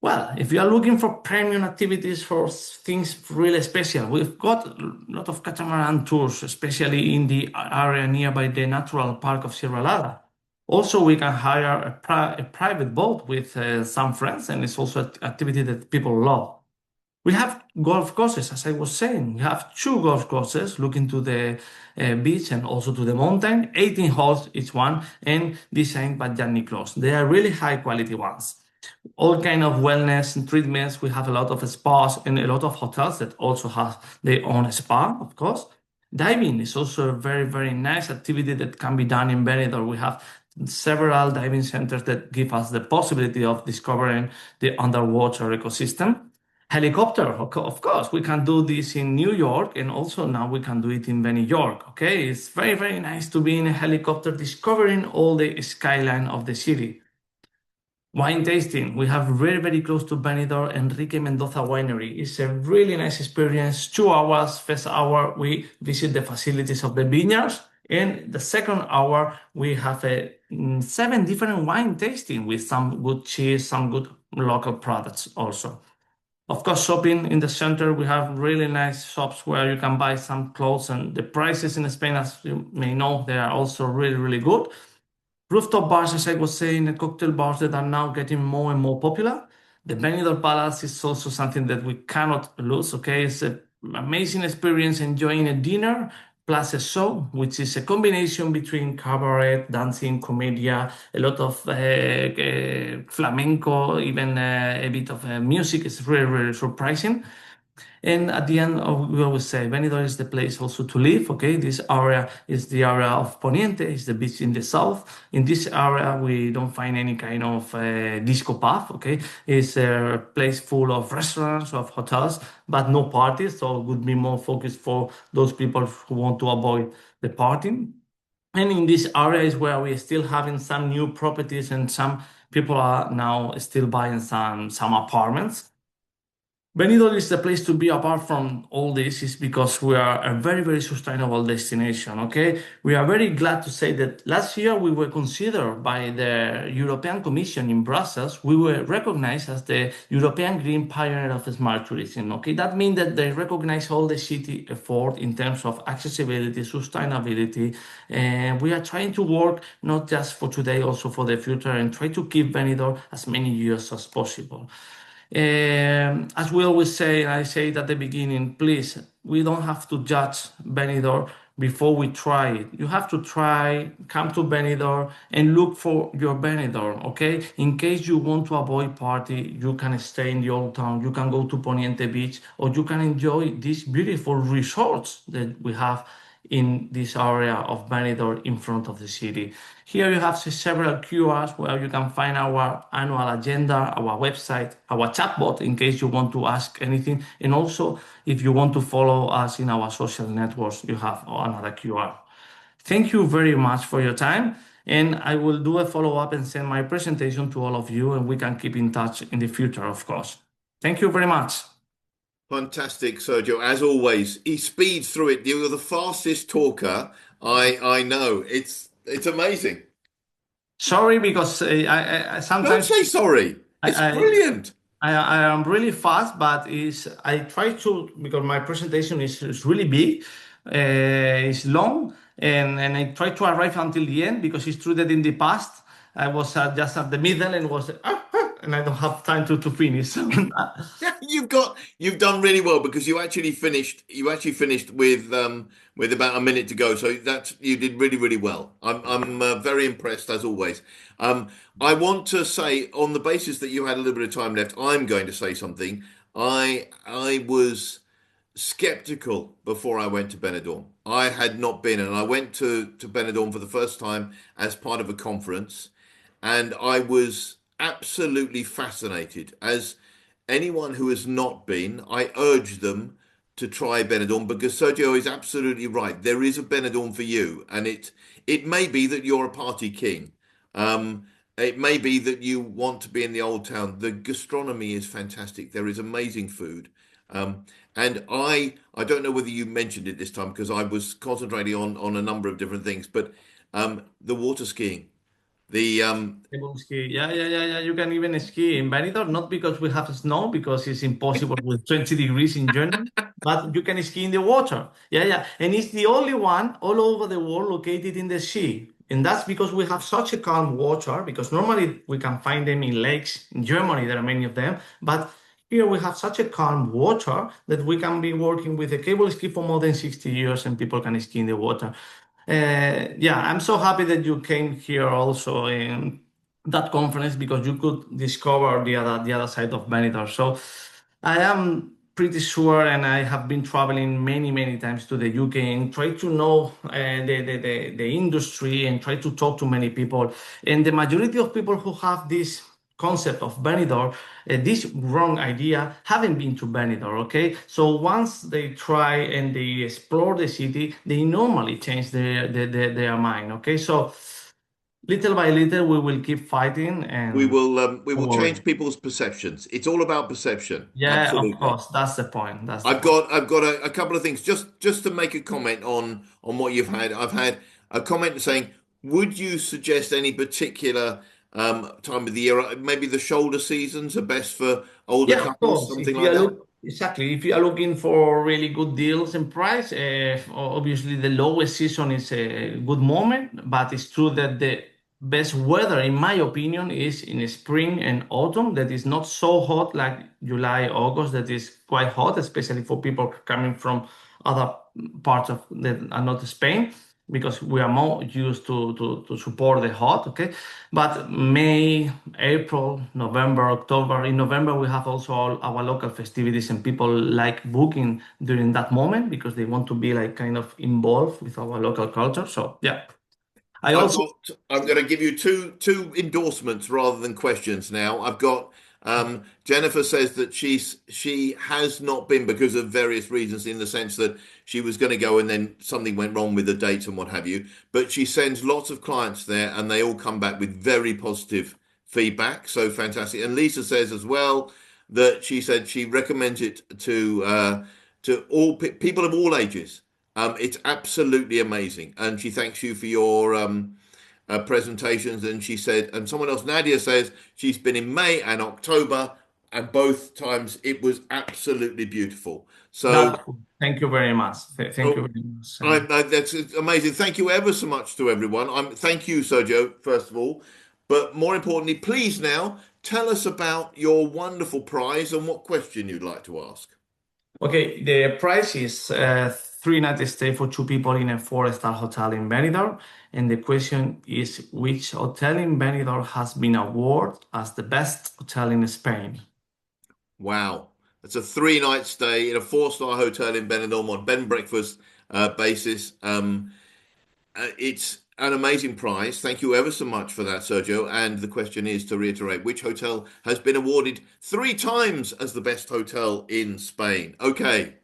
Well, if you are looking for premium activities for things really special, we've got a lot of catamaran tours, especially in the area nearby the natural park of Sierra Lada. Also, we can hire a private boat with some friends, and it's also an activity that people love. We have golf courses, as I was saying. We have two golf courses looking to the beach and also to the mountain, 18 holes each one, and designed by Jan Niklos. They are really high quality ones. All kind of wellness and treatments. We have a lot of spas and a lot of hotels that also have their own spa, of course. Diving is also a very, very nice activity that can be done in Benidorm. We have several diving centers that give us the possibility of discovering the underwater ecosystem. Helicopter, of course, we can do this in New York and also now we can do it in Benidorm. Okay, it's very, very nice to be in a helicopter discovering all the skyline of the city. Wine tasting. We have very, very close to Benidorm, Enrique Mendoza Winery. It's a really nice experience. 2 hours. First hour, we visit the facilities of the vineyards. And the second hour, we have 7 different wine tasting with some good cheese, some good local products also. Of course, shopping in the center, we have really nice shops where you can buy some clothes, and the prices in Spain, as you may know, they are also really, really good. Rooftop bars, as I was saying, the cocktail bars that are now getting more and more popular. The Benidorm Palace is also something that we cannot lose. Okay, it's an amazing experience enjoying a dinner plus a show, which is a combination between cabaret, dancing, comedia, a lot of flamenco, even a bit of music. It's really, really surprising. And at the end, we always say Benidorm is the place also to live. Okay, this area is the area of Poniente, is the beach in the south. In this area, we don't find any kind of disco pub. Okay, it's a place full of restaurants, of hotels, but no parties. So it would be more focused for those people who want to avoid the partying. And in this area is where we're still having some new properties and some people are now still buying some apartments. Benidorm is the place to be apart from all this is because we are a very, very sustainable destination, okay? We are very glad to say that last year we were considered by the European Commission in Brussels, we were recognized as the European Green Pioneer of Smart Tourism, okay? That means that they recognize all the city effort in terms of accessibility, sustainability, and we are trying to work not just for today, also for the future and try to keep Benidorm as many years as possible. As we always say, and I say it at the beginning, please, we don't have to judge Benidorm before we try it. You have to try, come to Benidorm and look for your Benidorm, okay? In case you want to avoid party, you can stay in the old town, you can go to Poniente Beach, or you can enjoy these beautiful resorts that we have in this area of Benidorm in front of the city. Here you have several QRs where you can find our annual agenda, our website, our chatbot in case you want to ask anything. And also, if you want to follow us in our social networks, you have another QR. Thank you very much for your time. And I will do a follow-up and send my presentation to all of you, and we can keep in touch in the future, of course. Thank you very much. Fantastic, Sergio. As always, he speeds through it. You're the fastest talker I know. It's amazing. Sorry, because I Don't sometimes say sorry. It's I, brilliant. I am really fast, but I try to because my presentation is really big, it's long, and I try to arrive until the end because it's true that in the past I was just at the middle and was and I don't have time to finish. So, Yeah, you've done really well because you actually finished with about a minute to go. So you did really, really well. I'm very impressed as always. I want to say on the basis that you had a little bit of time left, I'm going to say something. I was skeptical before I went to Benidorm. I had not been, and I went to Benidorm for the first time as part of a conference, and I was absolutely fascinated. As anyone who has not been, I urge them to try Benidorm because Sergio is absolutely right. There is a Benidorm for you, and it may be that you're a party king. Um, it may be that you want to be in the old town. The gastronomy is fantastic. There is amazing food. Um, and I don't know whether you mentioned it this time because I was concentrating on a number of different things, but the water skiing, the Able ski. Yeah, yeah, yeah, yeah. You can even ski in Benidorm, not because we have snow, because it's impossible with 20 degrees in Germany, but you can ski in the water. Yeah, yeah. And it's the only one all over the world located in the sea. And that's because we have such a calm water, because normally we can find them in lakes. In Germany, there are many of them, but here we have such a calm water that we can be working with a cable ski for more than 60 years and people can ski in the water. Yeah, I'm so happy that you came here also in that conference because you could discover the other side of Benidorm. So I am pretty sure, and I have been traveling many times to the UK and try to know the industry and try to talk to many people. And the majority of people who have this concept of Benidorm, this wrong idea, haven't been to Benidorm, okay? So once they try and they explore the city, they normally change their mind, okay? So little by little, we will keep fighting and we don't will worry. change people's perceptions. It's all about perception. Yeah, of Absolutely. course, that's the point. That's the I've point. got a couple of things just to make a comment on what you've had. I've had a comment saying, would you suggest any particular time of the year? Maybe the shoulder seasons are best for older Yeah, of couples, course. something If you like are that. exactly, if you are looking for really good deals and price, obviously the lowest season is a good moment, but it's true that the best weather, in my opinion, is in spring and autumn. That is not so hot like July, August. That is quite hot, especially for people coming from other parts of that are not Spain, because we are more used to support the hot. Okay, but May, April, November, October. In November, we have also all our local festivities, and people like booking during that moment because they want to be like kind of involved with our local culture. So yeah, I I've also got. I'm going to give you two endorsements rather than questions now. I've got. Jennifer says that she has not been because of various reasons, in the sense that she was going to go and then something went wrong with the dates and what have you. But she sends lots of clients there, and they all come back with very positive feedback. So fantastic. And Lisa says as well that she said she recommends it to all people of all ages. It's absolutely amazing, and she thanks you for your presentations. And she said, and someone else, Nadia, says she's been in May and October, and both times it was absolutely beautiful. So, that. Thank you very much. Thank you oh, very much. that's amazing. Thank you ever so much to everyone. Thank you, Sergio, first of all, but more importantly, please now tell us about your wonderful prize and what question you'd like to ask. Okay, the price is 3 night stay for two people in a four-star hotel in Benidorm. And the question is, which hotel in Benidorm has been awarded as the best hotel in Spain? Wow. That's a 3 night stay in a 4-star hotel in Benidorm on bed and breakfast basis. It's an amazing prize. Thank you ever so much for that, Sergio. And the question is, to reiterate, which hotel has been awarded 3 times as the best hotel in Spain? Okay.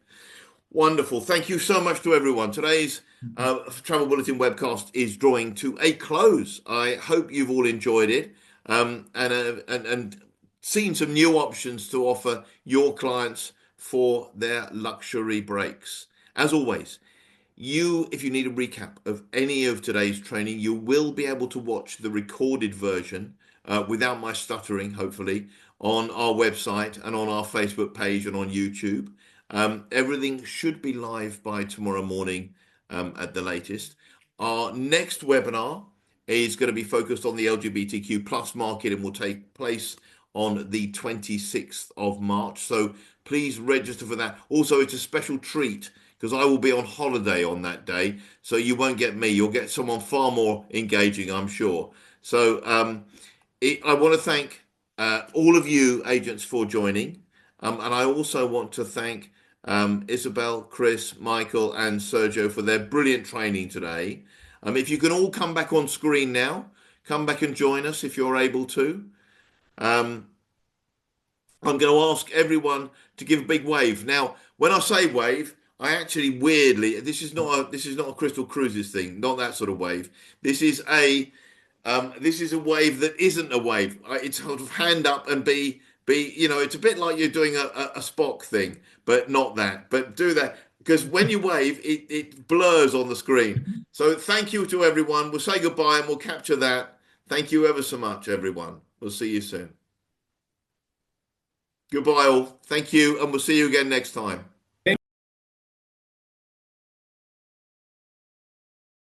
Wonderful. Thank you so much to everyone. Today's Travel Bulletin webcast is drawing to a close. I hope you've all enjoyed it, and seen some new options to offer your clients for their luxury breaks. As always, if you need a recap of any of today's training, you will be able to watch the recorded version without my stuttering, hopefully, on our website and on our Facebook page and on YouTube. Everything should be live by tomorrow morning at the latest. Our next webinar is going to be focused on the LGBTQ plus market and will take place on the 26th of March. So please register for that. Also, it's a special treat because I will be on holiday on that day. So you won't get me. You'll get someone far more engaging, I'm sure. So I want to thank all of you agents for joining. And I also want to thank Isabel, Chris, Michael, and Sergio for their brilliant training today. If you can all come back on screen now, come back and join us if you're able to. Um, I'm going to ask everyone to give a big wave. Now, when I say wave, I actually weirdly, this is not a Crystal Cruises thing, not that sort of wave. This is a wave that isn't a wave. It's sort of hand up and it's a bit like you're doing a Spock thing, but not that. But do that because when you wave, it blurs on the screen. So thank you to everyone. We'll say goodbye and we'll capture that. Thank you ever so much, everyone. We'll see you soon. Goodbye all. Thank you, and we'll see you again next time.